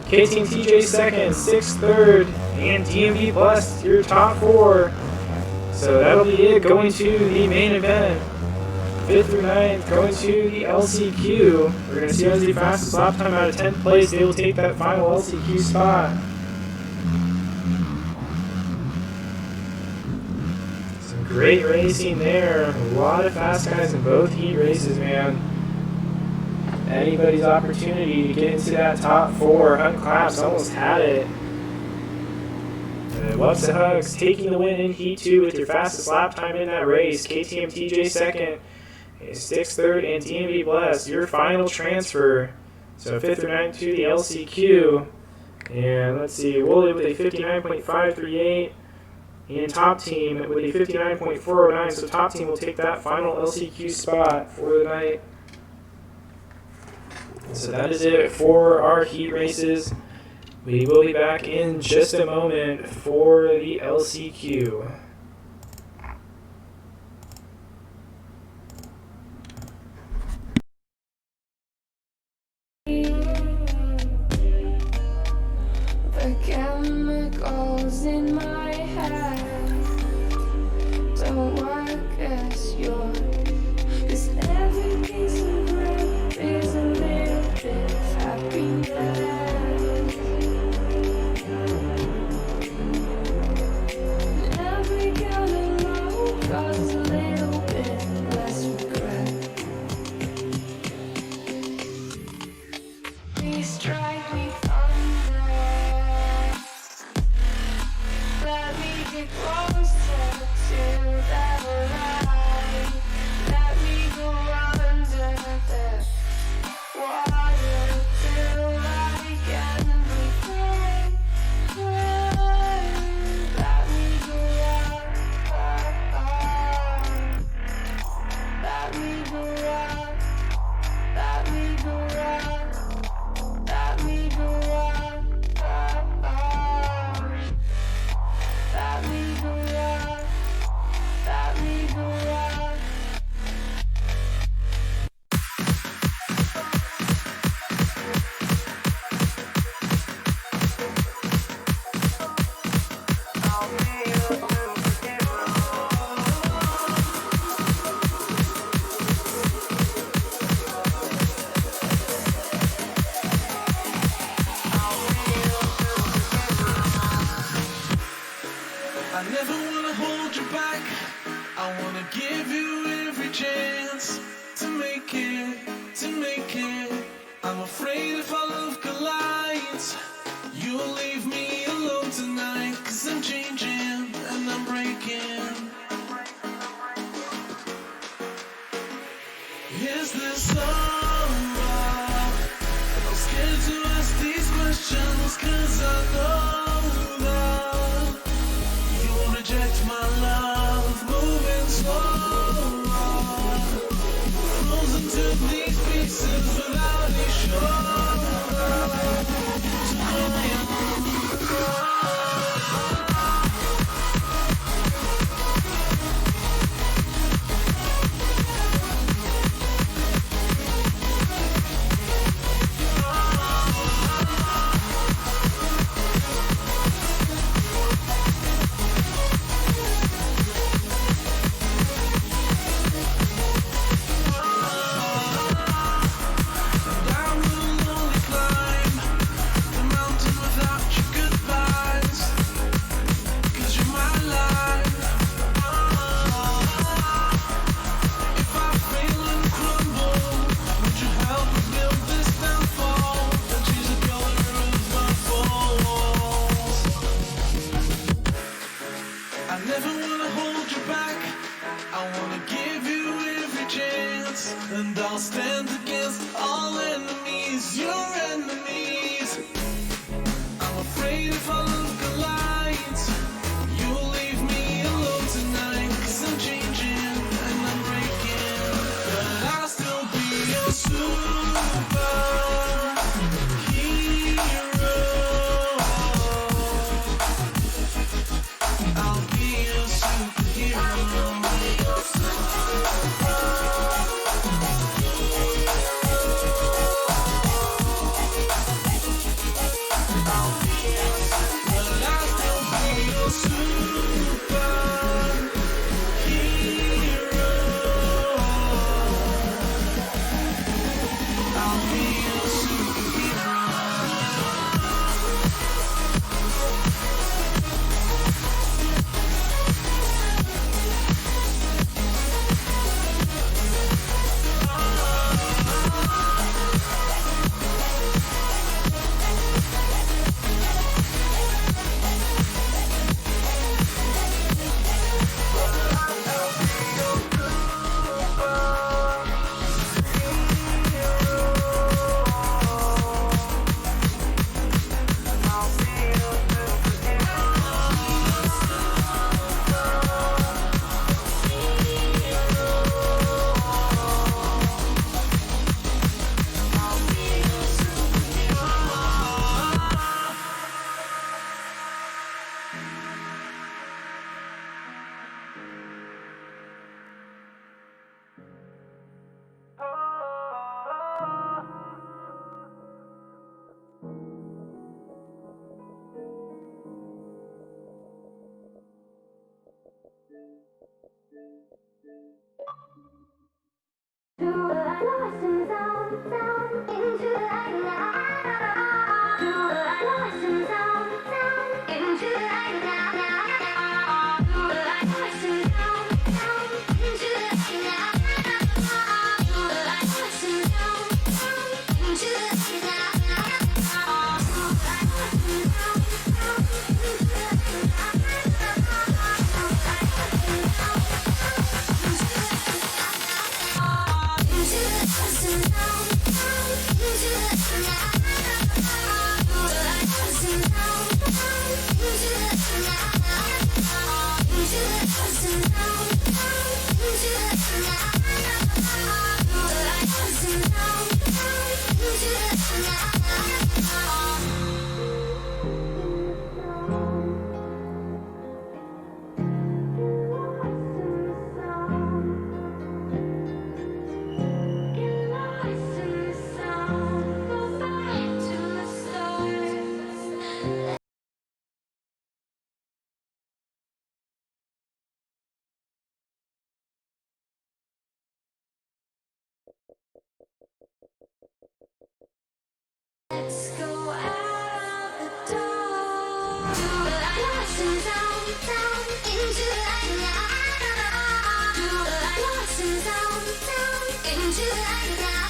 KTM TJ 2nd, 6th 3rd, and DMV Blessed your top 4. So that'll be it going to the main event. 5th through 9th going to the LCQ. We're going to see who's the fastest lap time out of 10th place. They will take that final LCQ spot. Some great racing there. A lot of fast guys in both heat races, man. Anybody's opportunity to get into that top 4. Hunt Claps almost had it. Wubs to Hugs taking the win in Heat 2 with your fastest lap time in that race. KTM TJ 2nd. Sticks 3rd, and DMV Blessed, your final transfer. So 5th through 9th to the LCQ. And let's see, Woolley with a 59.538. And Top Team with a 59.409. So Top Team will take that final LCQ spot for the night. So that is it for our heat races. We will be back in just a moment for the LCQ. The chemicals in my head don't work as yours. 'Cause every piece of bread is a little bit of happiness. Every I'm afraid if our love collides, you'll leave me alone tonight. 'Cause I'm changing and I'm breaking. Is this over? I'm scared to ask these questions, 'cause I know that you'll reject my love. Moving slower, frozen to these pieces without a shoulder to my own. And I'll stand against all enemies, your enemies. I'm afraid if our love collides, you'll leave me alone tonight. 'Cause I'm changing and I'm breaking, but I'll still be your superhero. I'll be your superhero. Let's go out the door. Lost and down, down into the light now. Lost and down, down into the light now.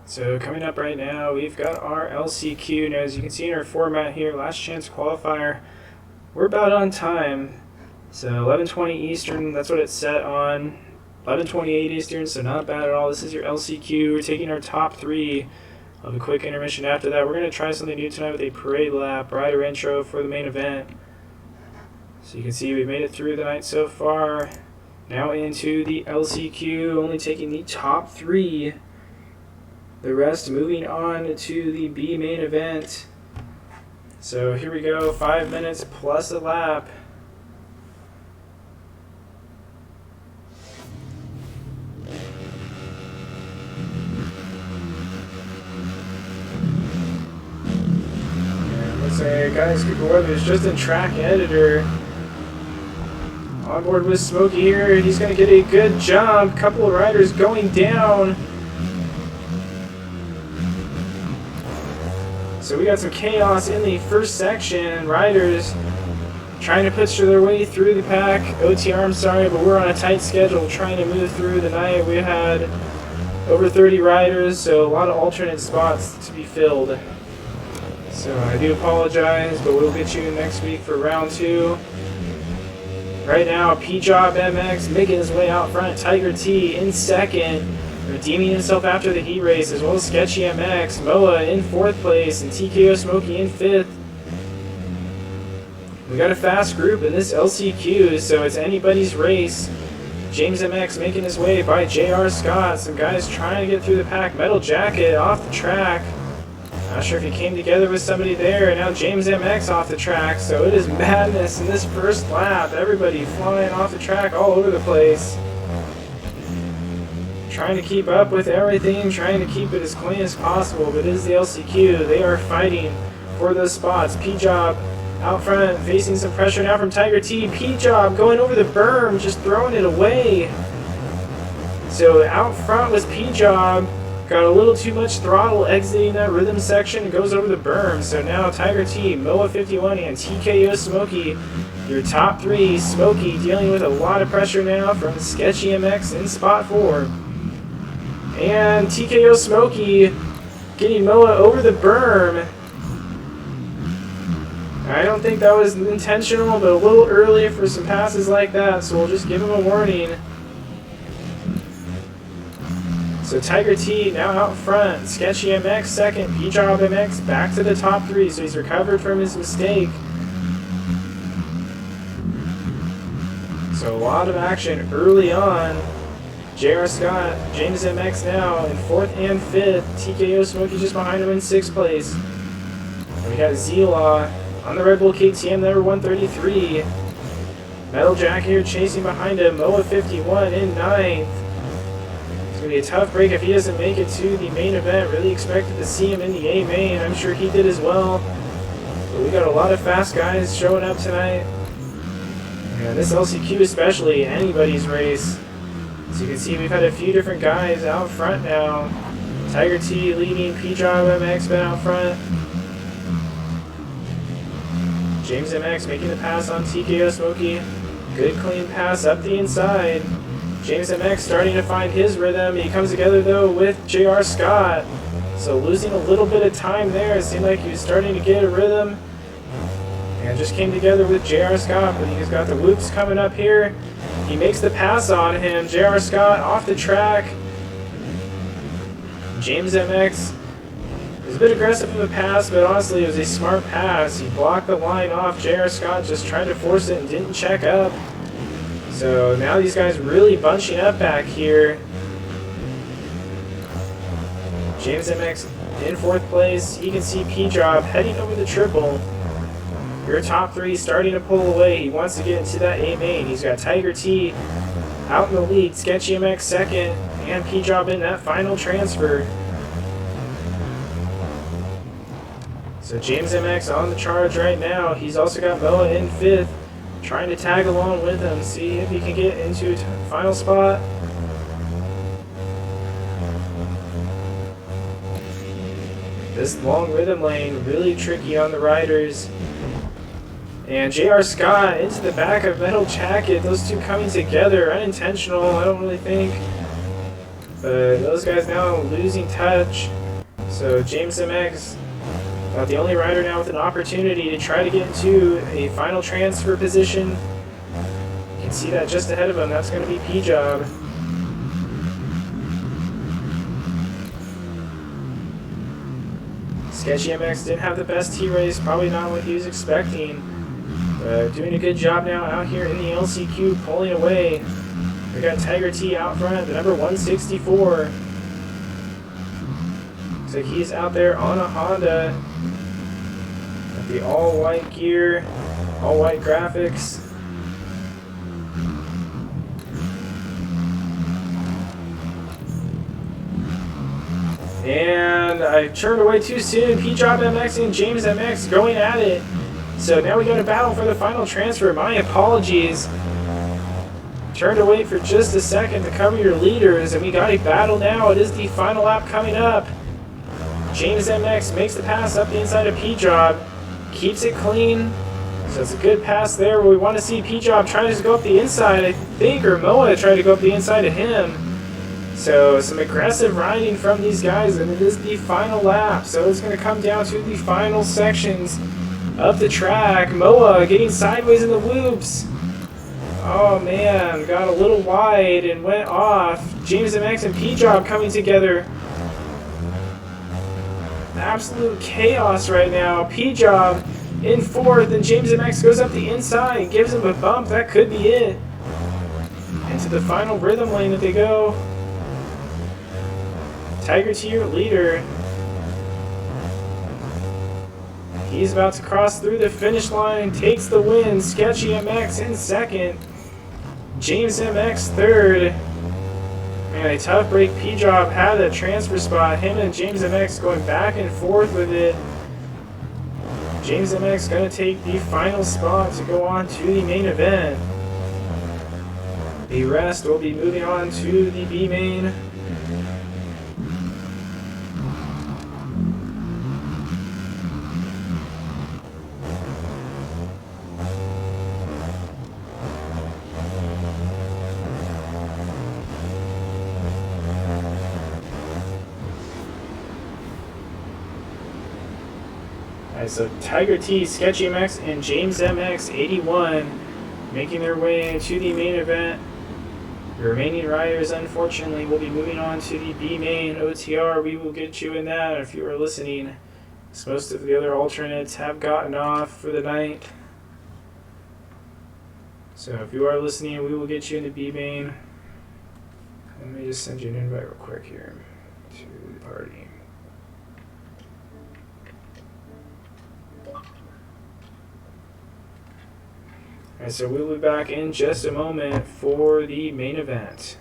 So coming up right now, we've got our LCQ. Now, as you can see in our format here, last chance qualifier, we're about on time. So 11:20 Eastern, that's what it's set on. 11:28 Eastern, so not bad at all. This is your LCQ. We're taking our top three of a quick intermission. After that, we're going to try something new tonight with a parade lap, rider intro for the main event. So you can see we've made it through the night so far. Now into the LCQ, only taking the top three. The rest moving on to the B main event. So here we go, 5 minutes plus a lap. And looks like guys, Cooper Weathers just in track editor. On board with Smokey here. He's going to get a good jump. Couple of riders going down. So we got some chaos in the first section. Riders trying to push their way through the pack. OTR, I'm sorry, but we're on a tight schedule trying to move through the night. We had over 30 riders, so a lot of alternate spots to be filled. So I do apologize, but we'll get you next week for round 2. Right now, P-Job MX making his way out front. Tiger T in second, redeeming himself after the heat race, as well as Sketchy MX. Moa in 4th place, and TKO Smokey in 5th. We got a fast group in this LCQ, so it's anybody's race. James MX making his way by JR Scott. Some guys trying to get through the pack. Metal Jacket off the track. Not sure if he came together with somebody there, and now James MX off the track, so it is madness in this first lap. Everybody flying off the track all over the place. Trying to keep up with everything, trying to keep it as clean as possible, but it is the LCQ. They are fighting for those spots. P-Job out front, facing some pressure now from Tiger T. P-Job going over the berm, just throwing it away. So out front was P-Job. Got a little too much throttle exiting that rhythm section and goes over the berm. So now Tiger T, Moa 51, and TKO Smokey, your top three. Smokey dealing with a lot of pressure now from Sketchy MX in spot 4. And TKO Smokey getting Moa over the berm. I don't think that was intentional, but a little early for some passes like that, so we'll just give him a warning. So Tiger T now out front, Sketchy MX second, P-Job MX back to the top 3, so he's recovered from his mistake. So a lot of action early on. JR Scott, James MX now in 4th and 5th, TKO Smokey just behind him in 6th place. And we got Z-Law on the Red Bull KTM, number 133. Metal Jack here chasing behind him, Moa 51 in 9th. going to be a tough break if he doesn't make it to the main event. Really expected to see him in the A main. I'm sure he did as well. But we got a lot of fast guys showing up tonight. And this LCQ especially, anybody's race. As you can see, we've had a few different guys out front now. Tiger T leading, P-Job MX been out front. James MX making the pass on TKO Smokey. Good clean pass up the inside. James MX starting to find his rhythm. He comes together though with JR Scott. So losing a little bit of time there. It seemed like he was starting to get a rhythm. And just came together with JR Scott, but he's got the whoops coming up here. He makes the pass on him. JR Scott off the track. James MX was a bit aggressive of a pass, but honestly it was a smart pass. He blocked the line off. JR Scott just tried to force it and didn't check up. So now these guys really bunching up back here. James MX in 4th place. You can see P-Job heading over the triple. Your top 3 starting to pull away. He wants to get into that A main. He's got Tiger T out in the lead. Sketchy MX 2nd. And P-Job in that final transfer. So James MX on the charge right now. He's also got Bella in 5th. Trying to tag along with him. See if he can get into a final spot. This long rhythm lane really tricky on the riders. And JR Scott into the back of Metal Jacket. Those two coming together. Unintentional, I don't really think. But those guys now losing touch. So James MX, about the only rider now with an opportunity to try to get into a final transfer position. You can see that just ahead of him. That's going to be P-Job. Sketchy MX didn't have the best T-race. Probably not what he was expecting. Doing a good job now out here in the LCQ, pulling away. We got Tiger T out front, the number 164. Looks like he's out there on a Honda. With the all-white gear, all-white graphics. And I turned away too soon. P-Job MX and James MX going at it. So now we got a battle for the final transfer. My apologies. Turned away for just a second to cover your leaders, and we got a battle now. It is the final lap coming up. James MX makes the pass up the inside of P-Job. Keeps it clean. So it's a good pass there. We want to see P-Job try to go up the inside, I think, or Moa tried to go up the inside of him. So some aggressive riding from these guys, and it is the final lap. So it's going to come down to the final sections of the track. Moa getting sideways in the whoops. Oh man, got a little wide and went off. James MX and P-Job coming together. Absolute chaos right now. P-Job in 4th, and James MX goes up the inside and gives him a bump. That could be it. Into the final rhythm lane that they go. Tiger T, your leader. He's about to cross through the finish line, takes the win. Sketchy MX in 2nd. James MX 3rd. Man, a tough break. P-Job had a transfer spot. Him and James MX going back and forth with it. James MX going to take the final spot to go on to the main event. The rest will be moving on to the B main. So Tiger T, Sketchy MX, and James MX 81 making their way into the main event. The remaining riders, unfortunately, will be moving on to the B main OTR. We will get you in that if you are listening. As most of the other alternates have gotten off for the night. So if you are listening, we will get you in the B main. Let me just send you an invite real quick here to the party. And so we'll be back in just a moment for the main event.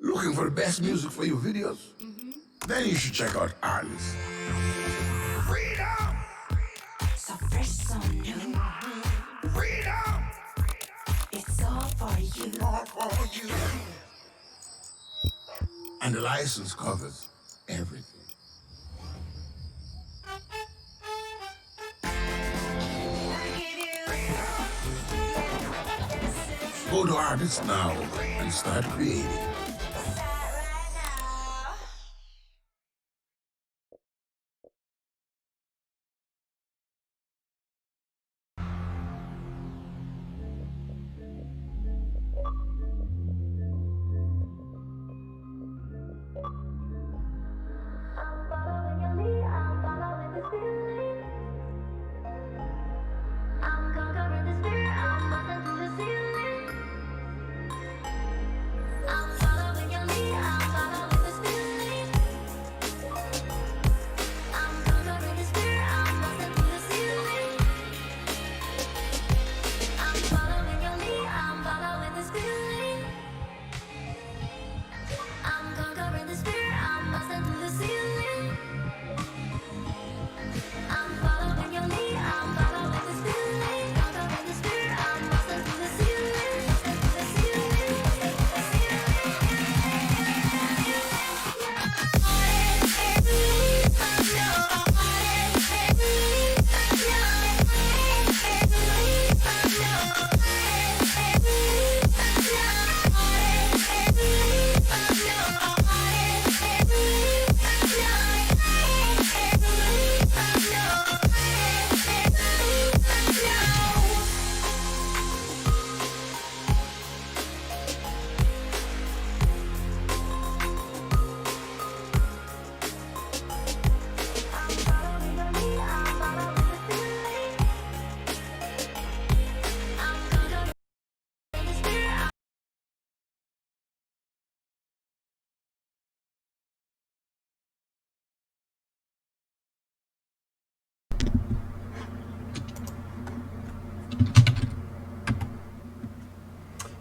Looking for the best music for your videos? Then you should check out Artists. Freedom! So fresh, so new. Freedom! It's all for you. All for you. And the license covers everything. Go to Artists now and start creating.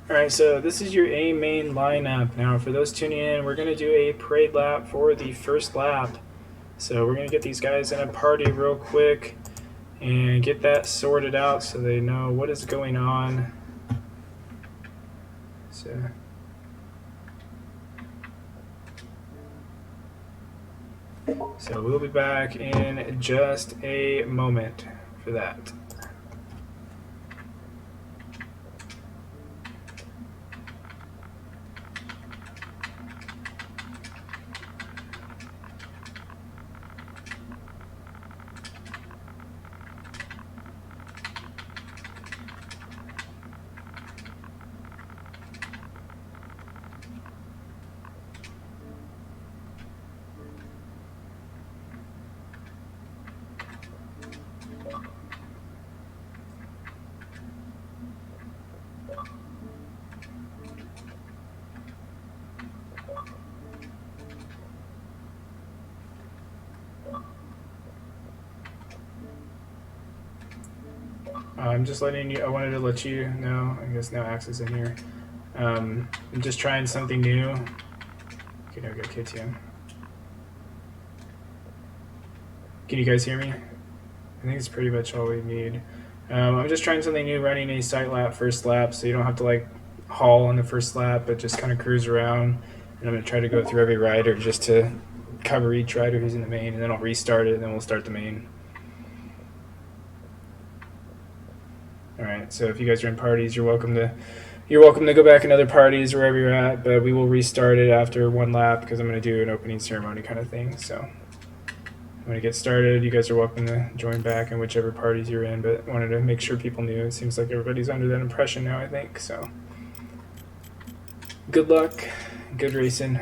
Alright, so this is your A main lineup. Now, for those tuning in, we're going to do a parade lap for the first lap. So we're going to get these guys in a party real quick and get that sorted out so they know what is going on. So we'll be back in just a moment for that. I'm just letting you, I wanted to let you know, I guess now Axe is in here. I'm just trying something new. Okay, now we got KTM. Can you guys hear me? I think it's pretty much all we need. I'm just trying something new, running a sight lap first lap, so you don't have to like haul on the first lap, but just kind of cruise around. And I'm going to try to go through every rider just to cover each rider who's in the main, and then I'll restart it, and then we'll start the main. All right, so if you guys are in parties, you're welcome to go back in other parties wherever you're at, but we will restart it after one lap because I'm going to do an opening ceremony kind of thing. So when it gets started, you guys are welcome to join back in whichever parties you're in, but wanted to make sure people knew. It seems like everybody's under that impression now, I think. So good luck, good racing.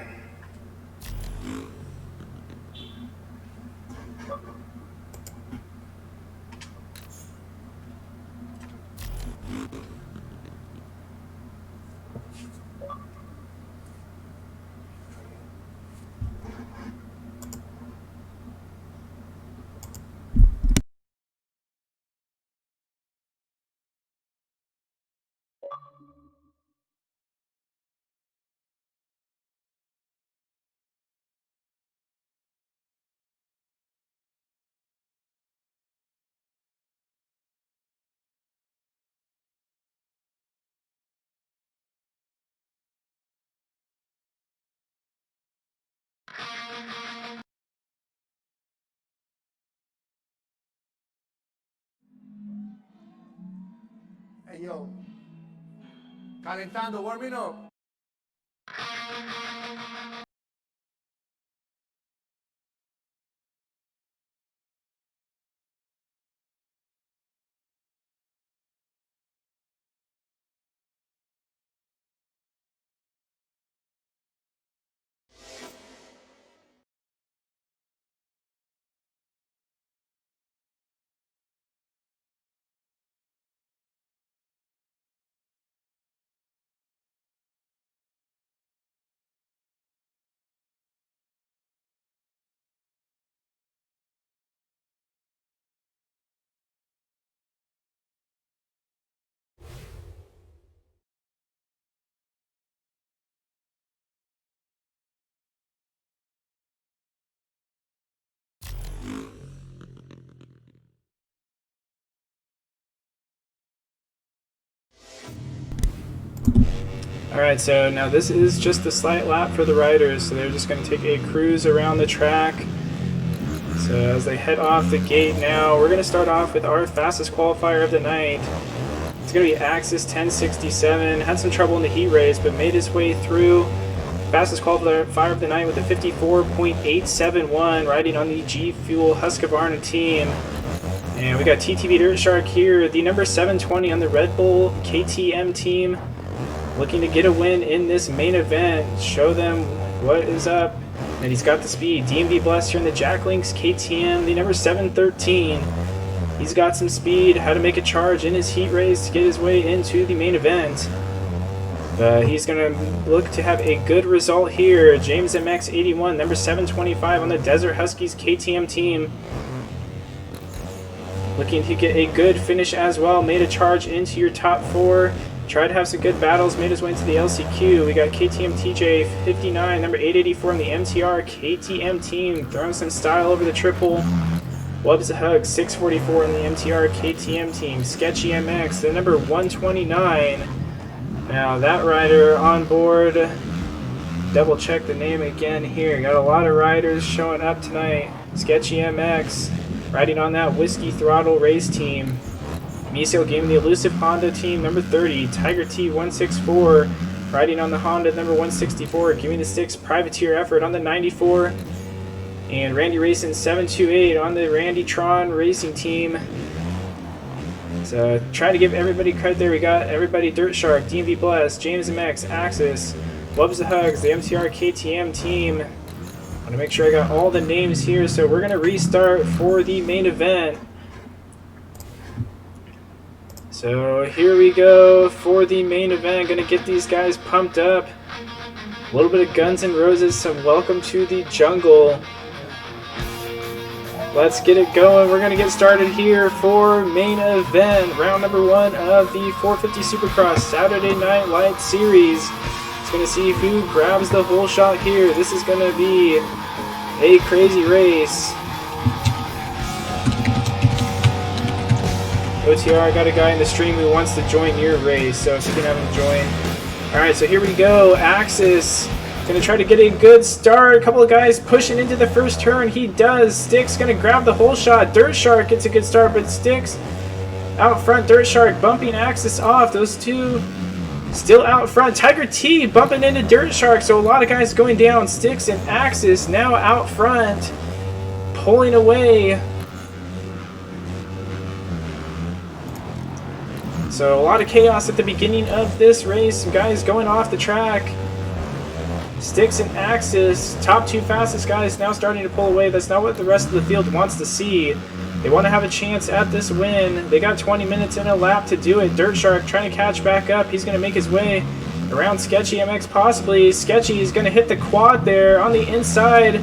Hey yo, calentando, warming up. Alright, so now this is just the slight lap for the riders, so they're just going to take a cruise around the track. So as they head off the gate now, we're going to start off with our fastest qualifier of the night. It's going to be Axis 1067. Had some trouble in the heat race, but made his way through. Fastest qualifier of the night with a 54.871, riding on the G Fuel Husqvarna team. And we got TTV Dirt Shark here, the number 720 on the Red Bull KTM team, looking to get a win in this main event, show them what is up, and he's got the speed. DMV Bless here in the Jack Links KTM, the number 713. He's got some speed, how to make a charge in his heat race to get his way into the main event. He's going to look to have a good result here. James MX81, number 725 on the Desert Huskies KTM team. Looking to get a good finish as well. Made a charge into your top four. Tried to have some good battles. Made his way into the LCQ. We got KTM TJ59, number 884 on the MTR KTM team. Throwing some style over the triple. Wubs a Hug, 644 on the MTR KTM team. Sketchy MX, the number 129. Now that rider on board. Double check the name again here. Got a lot of riders showing up tonight. Sketchy MX. Riding on that Whiskey Throttle race team. Miso Game, the Elusive Honda team, number 30. Tiger T164, riding on the Honda, number 164. Giving the Sticks Privateer Effort on the 94. And Randy Racing 728 on the Randy Tron racing team. So try to give everybody credit there. We got everybody: Dirt Shark, DMV Bless, James MX, Axis, Wubs the Hugs, the MTR KTM team. Want to make sure I got all the names here, so we're going to restart for the main event. So here we go for the main event. Going to get these guys pumped up. A little bit of Guns N' Roses, some Welcome to the Jungle. Let's get it going. We're going to get started here for main event. Round number 1 of the 450 Supercross Saturday Night Light Series. It's going to see who grabs the whole shot here. This is going to be a crazy race. OTR, got a guy in the stream who wants to join your race, so if you can have him join. Alright, so here we go. Axis gonna try to get a good start. A couple of guys pushing into the first turn. He does. Sticks gonna grab the whole shot. Dirt Shark gets a good start, but Sticks out front. Dirt Shark bumping Axis off. Those two still out front. Tiger T bumping into Dirt Shark, so a lot of guys going down. Sticks and Axis now out front, pulling away. So a lot of chaos at the beginning of this race. Some guys going off the track. Sticks and Axis, top two fastest guys now starting to pull away. That's not what the rest of the field wants to see. They want to have a chance at this win. They got 20 minutes in a lap to do it. Dirt Shark trying to catch back up. He's going to make his way around Sketchy MX possibly. Sketchy is going to hit the quad there on the inside.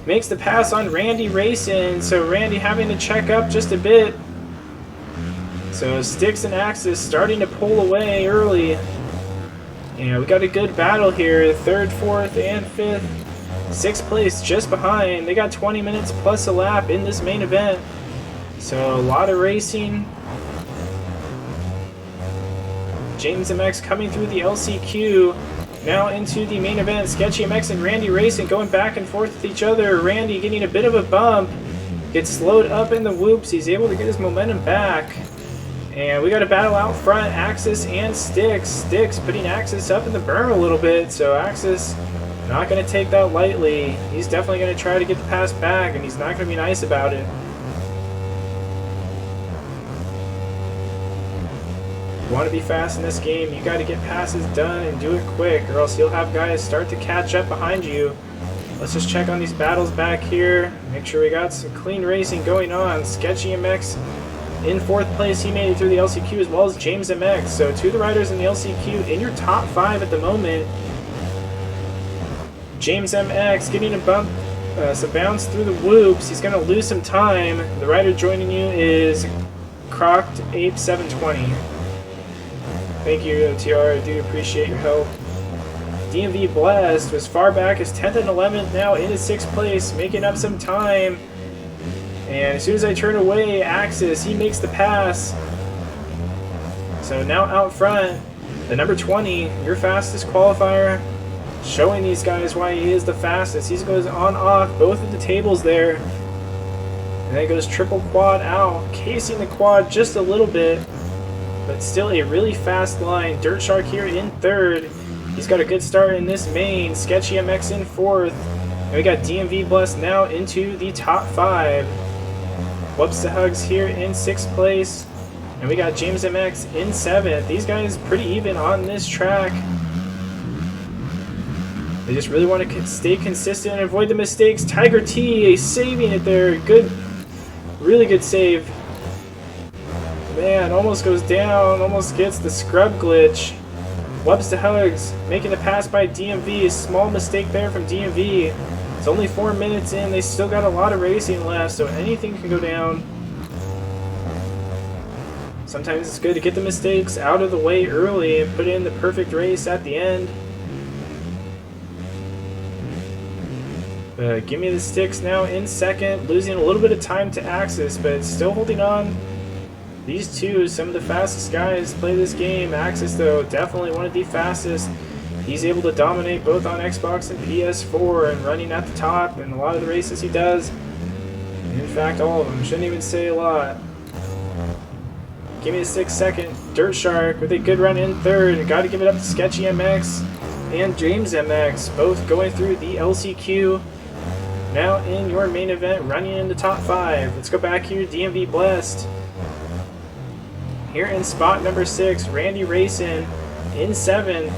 Makes the pass on Randy Racing. So Randy having to check up just a bit. So Sticks and Axis starting to pull away early. Yeah, we got a good battle here. 3rd, 4th, and 5th. 6th place just behind. They got 20 minutes plus a lap in this main event. So a lot of racing. James MX coming through the LCQ. Now into the main event. Sketchy MX and Randy Racing going back and forth with each other. Randy getting a bit of a bump. Gets slowed up in the whoops. He's able to get his momentum back. And we got a battle out front, Axis and Sticks. Sticks putting Axis up in the berm a little bit, so Axis not going to take that lightly. He's definitely going to try to get the pass back, and he's not going to be nice about it. If you want to be fast in this game, you got to get passes done and do it quick, or else you'll have guys start to catch up behind you. Let's just check on these battles back here. Make sure we got some clean racing going on. Sketchy MX in 4th place, he made it through the LCQ, as well as James MX. So 2 of the riders in the LCQ in your top 5 at the moment. James MX getting a bump, some bounce through the whoops. He's going to lose some time. The rider joining you is Crocked Ape 720. Thank you, OTR. I do appreciate your help. DMV Blessed was far back as 10th and 11th, now in his 6th place, making up some time. And as soon as I turn away, Axis, he makes the pass. So now out front, the number 20, your fastest qualifier, showing these guys why he is the fastest. He goes on off both of the tables there. And then goes triple quad out, casing the quad just a little bit. But still a really fast line. Dirt Shark here in 3rd. He's got a good start in this main. Sketchy MX in 4th. And we got DMV Bless now into the top 5. Whoops to Hugs here in 6th place. And we got James MX in 7th. These guys pretty even on this track. They just really want to stay consistent and avoid the mistakes. Tiger T saving it there. Good, really good save. Man, almost goes down. Almost gets the scrub glitch. Whoops to Hugs making the pass by DMV. Small mistake there from DMV. It's only 4 minutes in. They still got a lot of racing left, so anything can go down. Sometimes it's good to get the mistakes out of the way early and put in the perfect race at the end. But give me the Sticks now in 2nd, losing a little bit of time to Axis, but still holding on. These two, some of the fastest guys play this game. Axis, though, definitely one of the fastest. He's able to dominate both on Xbox and PS4 and running at the top in a lot of the races he does. In fact, all of them. Shouldn't even say a lot. Give me the 6th second. Dirt Shark with a good run in 3rd. Got to give it up to Sketchy MX and James MX, both going through the LCQ. Now in your main event, running in the top 5. Let's go back here, DMV Blessed. Here in spot number 6, Randy Racing in 7th.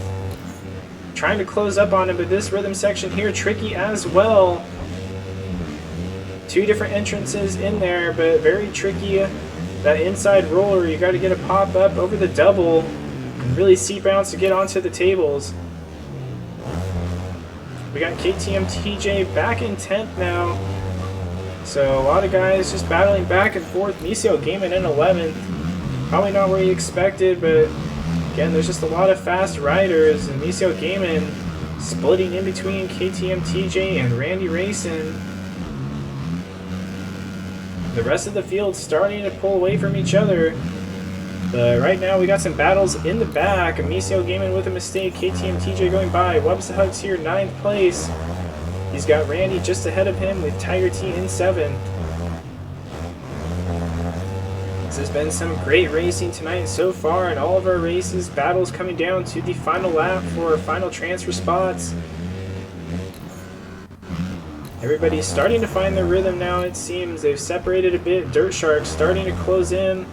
Trying to close up on him, but this rhythm section here, tricky as well. 2 different entrances in there, but very tricky. That inside roller, you got to get a pop up over the double and really seat bounce to get onto the tables. We got KTM TJ back in 10th now. So a lot of guys just battling back and forth. Micio Gaiman in 11th. Probably not where you expected, but again, there's just a lot of fast riders, and Micio Gaiman splitting in between KTM TJ and Randy Racing. The rest of the field starting to pull away from each other. But right now we got some battles in the back. Amicio Gaming with a mistake. KTM TJ going by. Wubs the Hugs here, 9th place. He's got Randy just ahead of him with Tiger T in 7th. This has been some great racing tonight so far in all of our races. Battles coming down to the final lap for final transfer spots. Everybody's starting to find their rhythm now, it seems. They've separated a bit. Dirt Shark starting to close in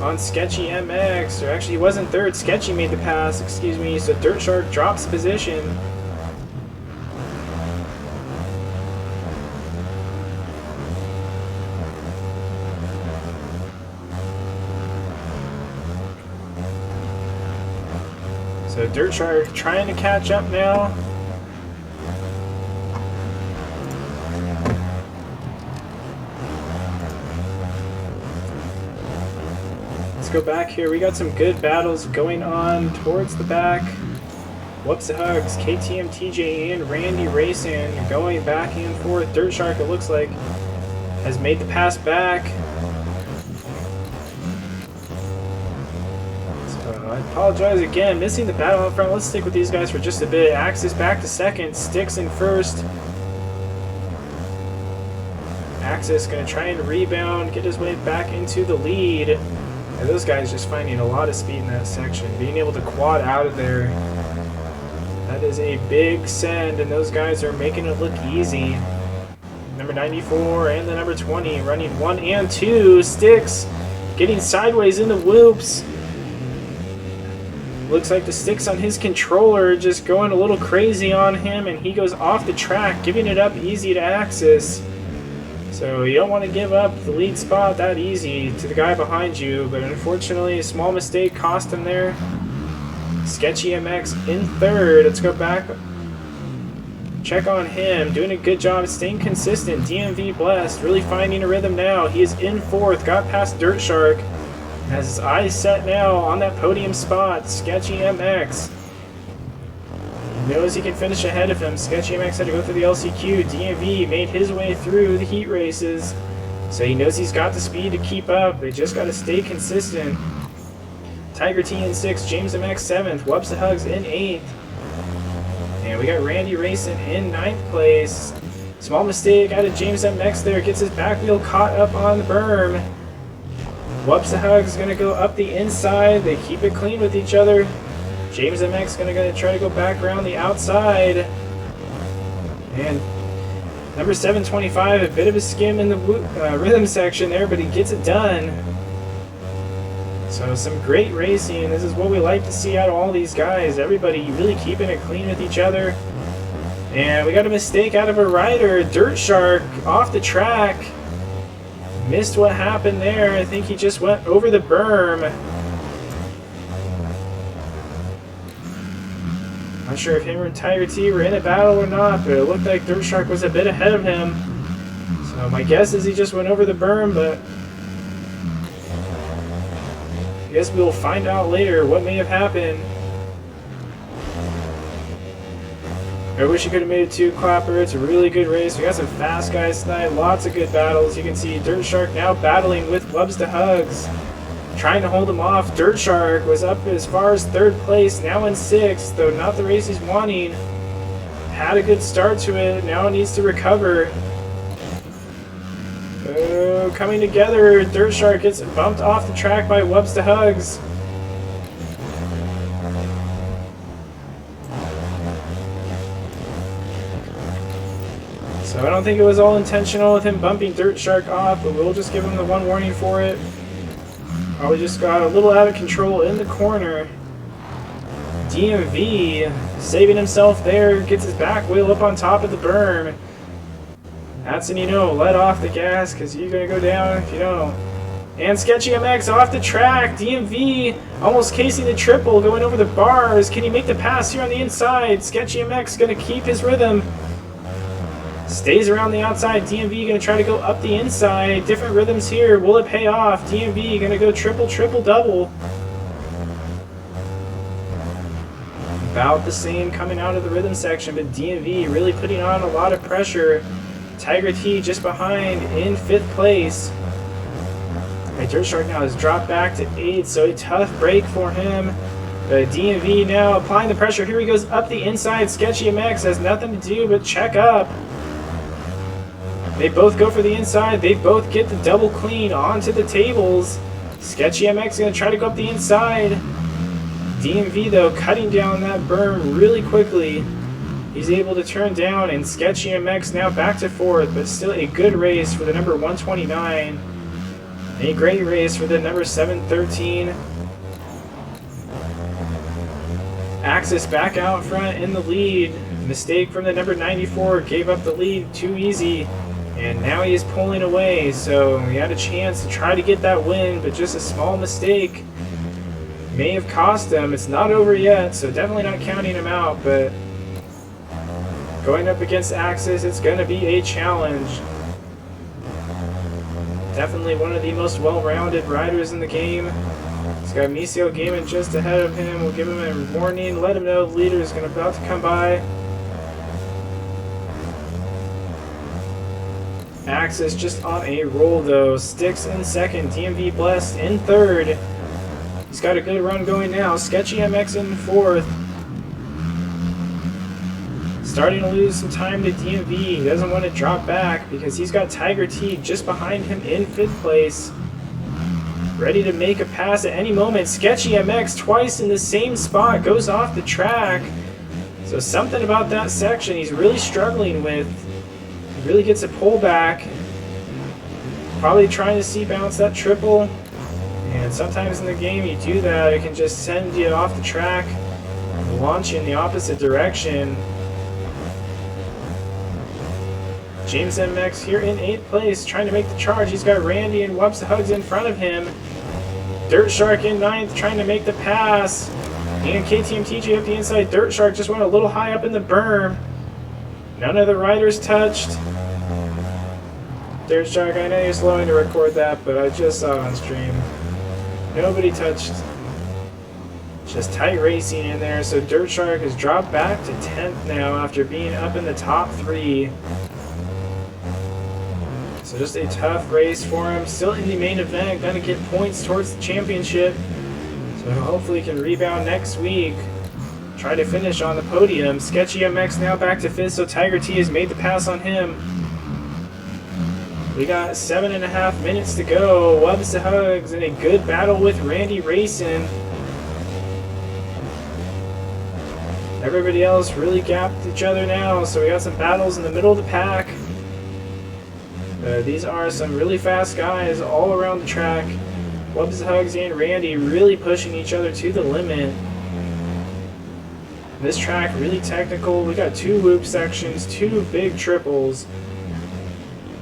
on Sketchy MX. Or actually, he wasn't third. Sketchy made the pass, excuse me. So Dirt Shark drops position. So Dirt Shark trying to catch up now. Go back here. We got some good battles going on towards the back. Whoops the Hugs, KTM TJ and Randy racing, going back and forth. Dirt Shark, it looks like, has made the pass back. So I apologize again, missing the battle up front. Let's stick with these guys for just a bit. Axis back to second, Sticks in first. Axis gonna try and rebound, get his way back into the lead. And those guys just finding a lot of speed in that section. Being able to quad out of there, that is a big send, and those guys are making it look easy. Number 94 and the number 20 running 1 and 2. Sticks getting sideways in the whoops. Looks like the Sticks on his controller just going a little crazy on him, and he goes off the track, giving it up easy to Axis. So you don't want to give up the lead spot that easy to the guy behind you, but unfortunately a small mistake cost him there. Sketchy MX in third. Let's go back, check on him, doing a good job staying consistent. DMV Blessed really finding a rhythm now. He is in fourth, got past Dirt Shark, has his eyes set now on that podium spot. Sketchy MX knows he can finish ahead of him. Sketchy MX had to go through the LCQ. DMV made his way through the heat races, so he knows he's got the speed to keep up. They just got to stay consistent. Tiger T in 6th, James MX 7th, Wubs the Hugs in 8th. And we got Randy racing in 9th place. Small mistake out of James MX there, gets his back wheel caught up on the berm. Wubs the Hugs is going to go up the inside. They keep it clean with each other. James MX going to try to go back around the outside. And number 725, a bit of a skim in the rhythm section there, but he gets it done. So some great racing. This is what we like to see out of all these guys. Everybody really keeping it clean with each other. And we got a mistake out of a rider. Dirt Shark off the track. Missed what happened there. I think he just went over the berm. Not sure if him or Tiger T were in a battle or not, but it looked like Dirt Shark was a bit ahead of him. So my guess is he just went over the berm, but I guess we'll find out later what may have happened. I wish you could have made it 2-clapper. It's a really good race. We got some fast guys tonight, lots of good battles. You can see Dirt Shark now battling with Wubs the Hugs, trying to hold him off. Dirt Shark was up as far as 3rd place, now in 6th, though not the race he's wanting. Had a good start to it, now needs to recover. Oh, coming together. Dirt Shark gets bumped off the track by Wubs the Hugs. So I don't think it was all intentional with him bumping Dirt Shark off, but we'll just give him the one warning for it. Probably just got a little out of control in the corner. DMV saving himself there, gets his back wheel up on top of the berm. That's when you know, let off the gas, because you're going to go down if you don't. And Sketchy MX off the track. DMV almost casing the triple, going over the bars. Can he make the pass here on the inside? Sketchy MX going to keep his rhythm. Stays around the outside. DMV going to try to go up the inside. Different rhythms here. Will it pay off? DMV going to go triple, triple, double. About the same coming out of the rhythm section, but DMV really putting on a lot of pressure. Tiger T just behind in 5th place. Right, Dirt Shark now has dropped back to 8th, so a tough break for him. DMV now applying the pressure. Here he goes up the inside. Sketchy MX has nothing to do but check up. They both go for the inside. They both get the double clean onto the tables. Sketchy MX going to try to go up the inside. DMV, though, cutting down that berm really quickly. He's able to turn down, and Sketchy MX now back to 4th, but still a good race for the number 129. A great race for the number 713. Axis back out front in the lead. Mistake from the number 94, gave up the lead too easy. And now he is pulling away, so he had a chance to try to get that win, but just a small mistake may have cost him. It's not over yet, so definitely not counting him out, but going up against Axis, it's going to be a challenge. Definitely one of the most well-rounded riders in the game. He's got Misael Gaiman just ahead of him. We'll give him a warning, let him know the leader is about to come by. Axis just on a roll though. Sticks in 2nd, DMV Blessed in 3rd. He's got a good run going now. Sketchy MX in 4th. Starting to lose some time to DMV. He doesn't want to drop back because he's got Tiger T just behind him in 5th place. Ready to make a pass at any moment. Sketchy MX twice in the same spot goes off the track. So something about that section he's really struggling with. He really gets a pullback. Probably trying to C-bounce that triple. And sometimes in the game you do that, it can just send you off the track, launch you in the opposite direction. James MX here in 8th place, trying to make the charge. He's got Randy and Wubs Hugs in front of him. Dirt Shark in 9th, trying to make the pass. And KTM TJ up the inside. Dirt Shark just went a little high up in the berm. None of the riders touched. Dirt Shark, I know you're slowing to record that, but I just saw on stream. Nobody touched. Just tight racing in there. So Dirt Shark has dropped back to 10th now after being up in the top 3. So just a tough race for him. Still in the main event. Going to get points towards the championship. So hopefully he can rebound next week. Try to finish on the podium. Sketchy MX now back to 5th. So Tiger T has made the pass on him. We got 7.5 minutes to go. Wubs Hugs in a good battle with Randy Racing. Everybody else really gapped each other now, so we got some battles in the middle of the pack. These are some really fast guys all around the track. Wubs Hugs and Randy really pushing each other to the limit. This track really technical. We got 2 loop sections, 2 big triples,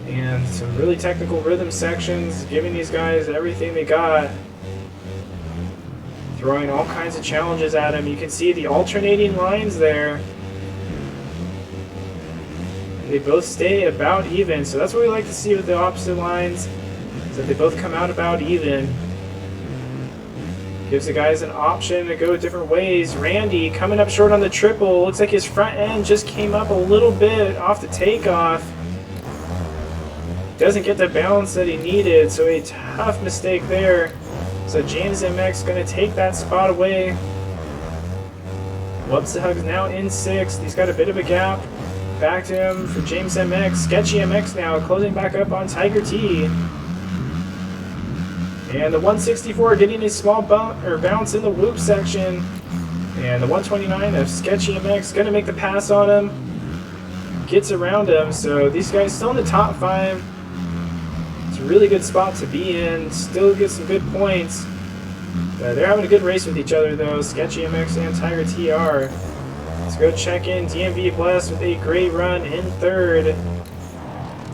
and some really technical rhythm sections, giving these guys everything they got. Throwing all kinds of challenges at him. You can see the alternating lines there. They both stay about even, so that's what we like to see with the opposite lines, is that they both come out about even. Gives the guys an option to go different ways. Randy coming up short on the triple. Looks like his front end just came up a little bit off the takeoff. Doesn't get the balance that he needed, so a tough mistake there. So James MX going to take that spot away. Wubs Hugs now in 6th. He's got a bit of a gap. Back to him for James MX. Sketchy MX now closing back up on Tiger T. And the 164 getting a small bounce in the loop section. And the 129 of Sketchy MX going to make the pass on him. Gets around him. So these guys still in the top 5. It's a really good spot to be in. Still get some good points. They're having a good race with each other though. Sketchy MX and Tiger TR. Let's go check in DMV Blessed with a great run in 3rd.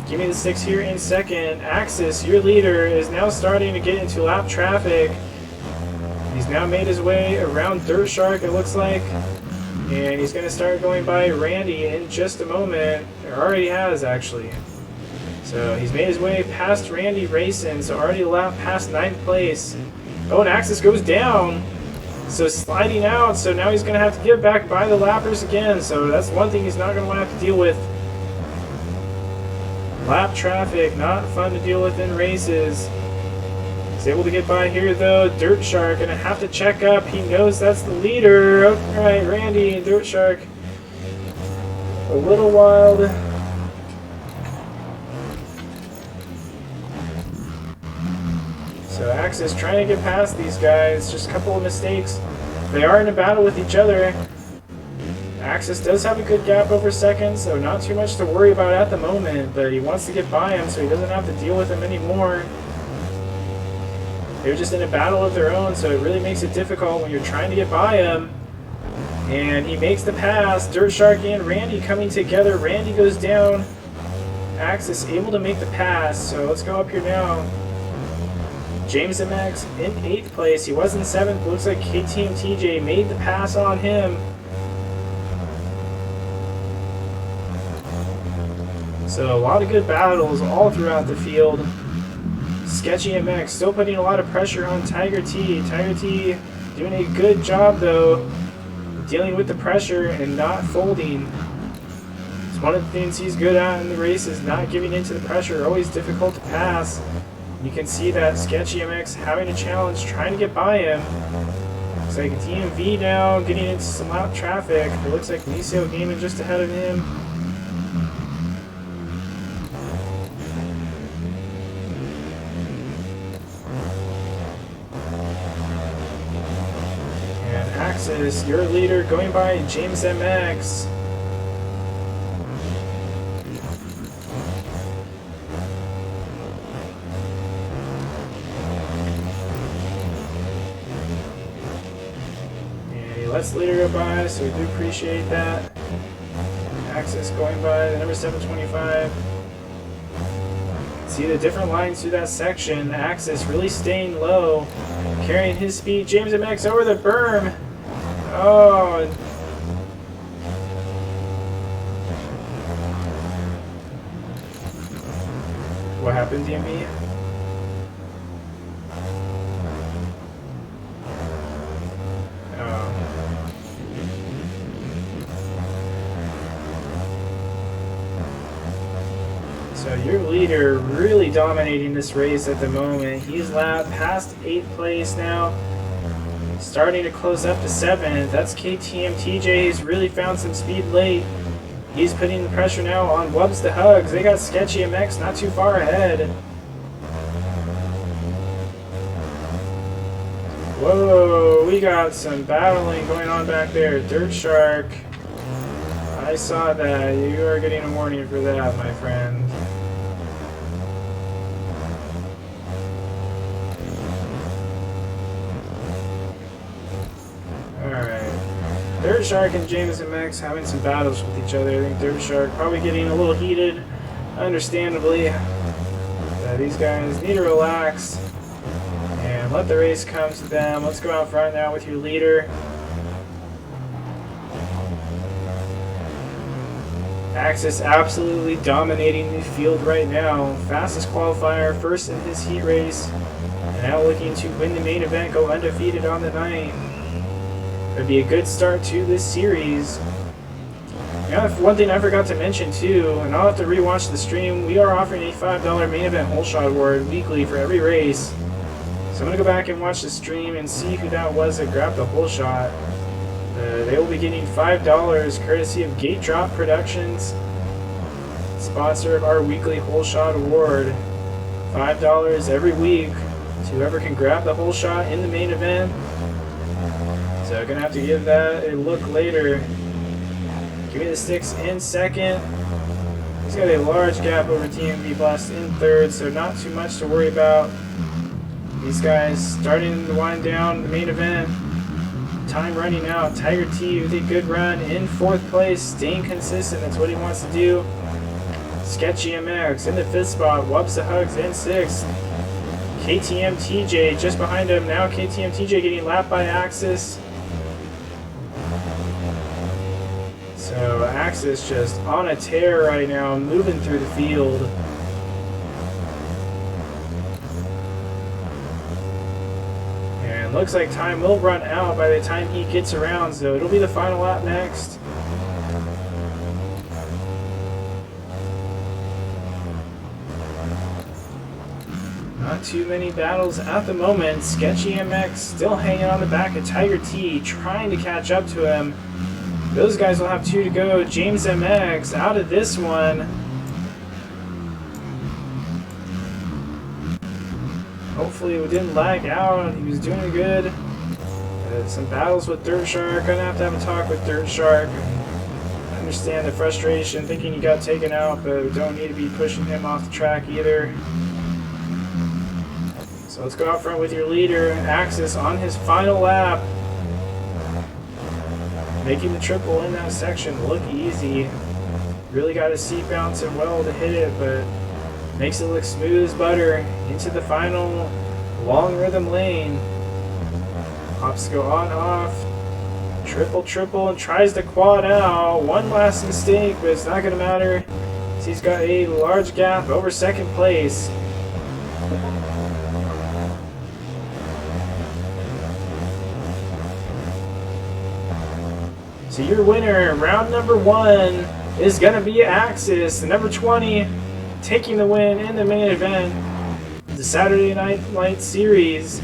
Give me the 6 here in 2nd. Axis, your leader, is now starting to get into lap traffic. He's now made his way around Dirt Shark, it looks like. And he's going to start going by Randy in just a moment. Or already has, actually. So he's made his way past Randy Racing, so already a lap past 9th place. Oh, and Axis goes down. So sliding out, so now he's going to have to get back by the lappers again. So that's one thing he's not going to have to deal with. Lap traffic, not fun to deal with in races. He's able to get by here though. Dirt Shark gonna have to check up. He knows that's the leader. Alright, Randy and Dirt Shark. A little wild. So Axis trying to get past these guys. Just a couple of mistakes. They are in a battle with each other. Axis does have a good gap over second, so not too much to worry about at the moment, but he wants to get by him so he doesn't have to deal with him anymore. They're just in a battle of their own, so it really makes it difficult when you're trying to get by him. And he makes the pass. Dirt Shark and Randy coming together. Randy goes down. Axis able to make the pass, so let's go up here now. James MX in 8th place. He was in 7th. Looks like KTM TJ made the pass on him. So a lot of good battles all throughout the field. Sketchy MX still putting a lot of pressure on Tiger T. Tiger T doing a good job though, dealing with the pressure and not folding. It's one of the things he's good at in the race is not giving into the pressure. Always difficult to pass. You can see that Sketchy MX having a challenge trying to get by him. Looks like DMV now getting into some loud traffic. It looks like Niseo Gaming just ahead of him. Axis, your leader, going by James MX. And he lets the leader go by, so we do appreciate that. Axis going by the number 725. See the different lines through that section. Axis really staying low, carrying his speed. James MX over the berm. Oh. What happened, DMV? Oh. So your leader really dominating this race at the moment. He's lapped past 8th place now. Starting to close up to 7th. That's KTM TJ. He's really found some speed late. He's putting the pressure now on Wubs to Hugs. They got Sketchy MX not too far ahead. Whoa, we got some battling going on back there. Dirt Shark. I saw that. You are getting a warning for that, my friend. Dirt Shark and James MX having some battles with each other. I think Dirt Shark probably getting a little heated, understandably. These guys need to relax and let the race come to them. Let's go out front now with your leader. Axis absolutely dominating the field right now. Fastest qualifier, first in his heat race. And now looking to win the main event, go undefeated on the night. It'd be a good start to this series. Now, one thing I forgot to mention too, and I'll have to rewatch the stream, we are offering a $5 main event hole shot award weekly for every race. So I'm going to go back and watch the stream and see who that was that grabbed the hole shot. They will be getting $5 courtesy of GateDrop Productions, sponsor of our weekly hole shot award. $5 every week to whoever can grab the hole shot in the main event. So I'm going to have to give that a look later. Give me the sticks in second. He's got a large gap over TMV Blast in third, so not too much to worry about. These guys starting to wind down the main event. Time running out. Tiger T with a good run in 4th place, staying consistent. That's what he wants to do. Sketchy MX in the 5th spot. Wubs the Hugs in 6th. KTM TJ just behind him. Now KTM TJ getting lapped by Axis. So Axis just on a tear right now, moving through the field. And looks like time will run out by the time he gets around, so it'll be the final lap next. Not too many battles at the moment. Sketchy MX still hanging on the back of Tiger T, trying to catch up to him. Those guys will have 2 to go. James MX out of this one. Hopefully it didn't lag out. He was doing good. Some battles with Dirt Shark. Gonna have to have a talk with Dirt Shark. I understand the frustration, thinking he got taken out, but we don't need to be pushing him off the track either. So let's go out front with your leader, Axis, on his final lap. Making the triple in that section look easy. Really got his seat bounce it well to hit it, but makes it look smooth as butter. Into the final long rhythm lane. Hops go on, off. Triple, and tries to quad out. One last mistake, but it's not going to matter. He's got a large gap over second place. So your winner, round number 1, is going to be Axis, the number 20, taking the win in the main event, the Saturday Night Light Series.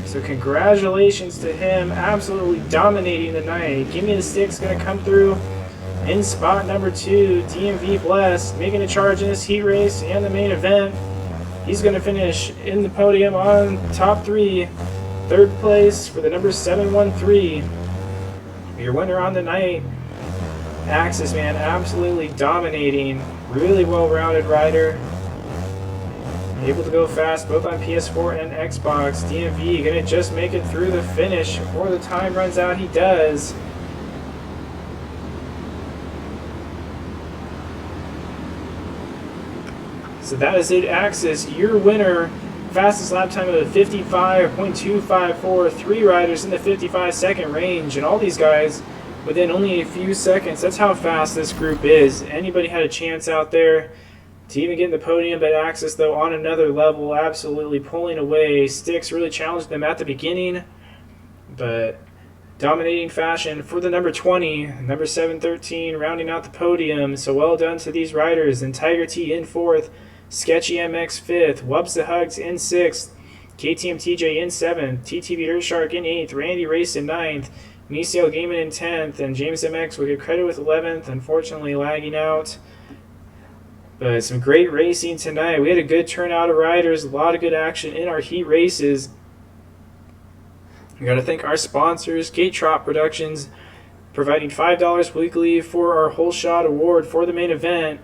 So congratulations to him, absolutely dominating the night. Give Me the Stick's going to come through in spot number 2. DMV Blessed making a charge in this heat race and the main event. He's going to finish in the podium on top 3. Third place for the number 713. Your winner on the night, Axis, man, absolutely dominating. Really well-rounded rider. Able to go fast both on PS4 and Xbox. DMV gonna just make it through the finish before the time runs out. He does. So that is it, Axis, your winner. Fastest lap time of 55.254. 3 riders in the 55-second range, and all these guys within only a few seconds. That's how fast this group is. Anybody had a chance out there to even get in the podium, but Axis, though, on another level, absolutely pulling away. Sticks really challenged them at the beginning, but dominating fashion for the number 20, number 713, rounding out the podium. So well done to these riders. And Tiger T in 4th, Sketchy MX 5th, Wubs the Hugs in 6th, KTM TJ in 7th, TTV Dirt Shark in 8th, Randy Race in 9th, Misael Gaiman in 10th, and James MX will get credit with 11th, unfortunately lagging out. But some great racing tonight. We had a good turnout of riders, a lot of good action in our heat races. We got to thank our sponsors, GateDrop Productions, providing $5 weekly for our Whole Shot Award for the main event.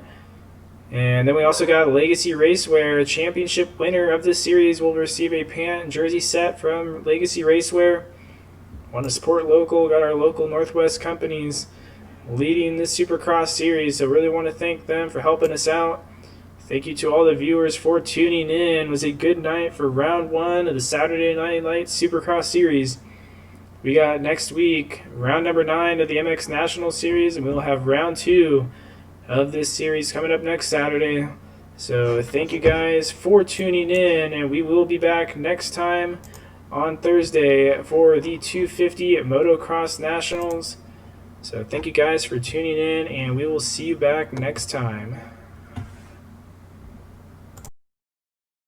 And then we also got Legacy Racewear. Championship winner of this series will receive a pant and jersey set from Legacy Racewear. Want to support local, got our local Northwest companies leading this Supercross series, so really want to thank them for helping us out. Thank you to all the viewers for tuning in. It was a good night for round 1 of the Saturday Night Light Supercross series. We got next week round number 9 of the MX National Series, and we'll have round 2 of this series coming up next Saturday. So thank you guys for tuning in, and we will be back next time on Thursday for the 250 Motocross Nationals. So thank you guys for tuning in, and we will see you back next time.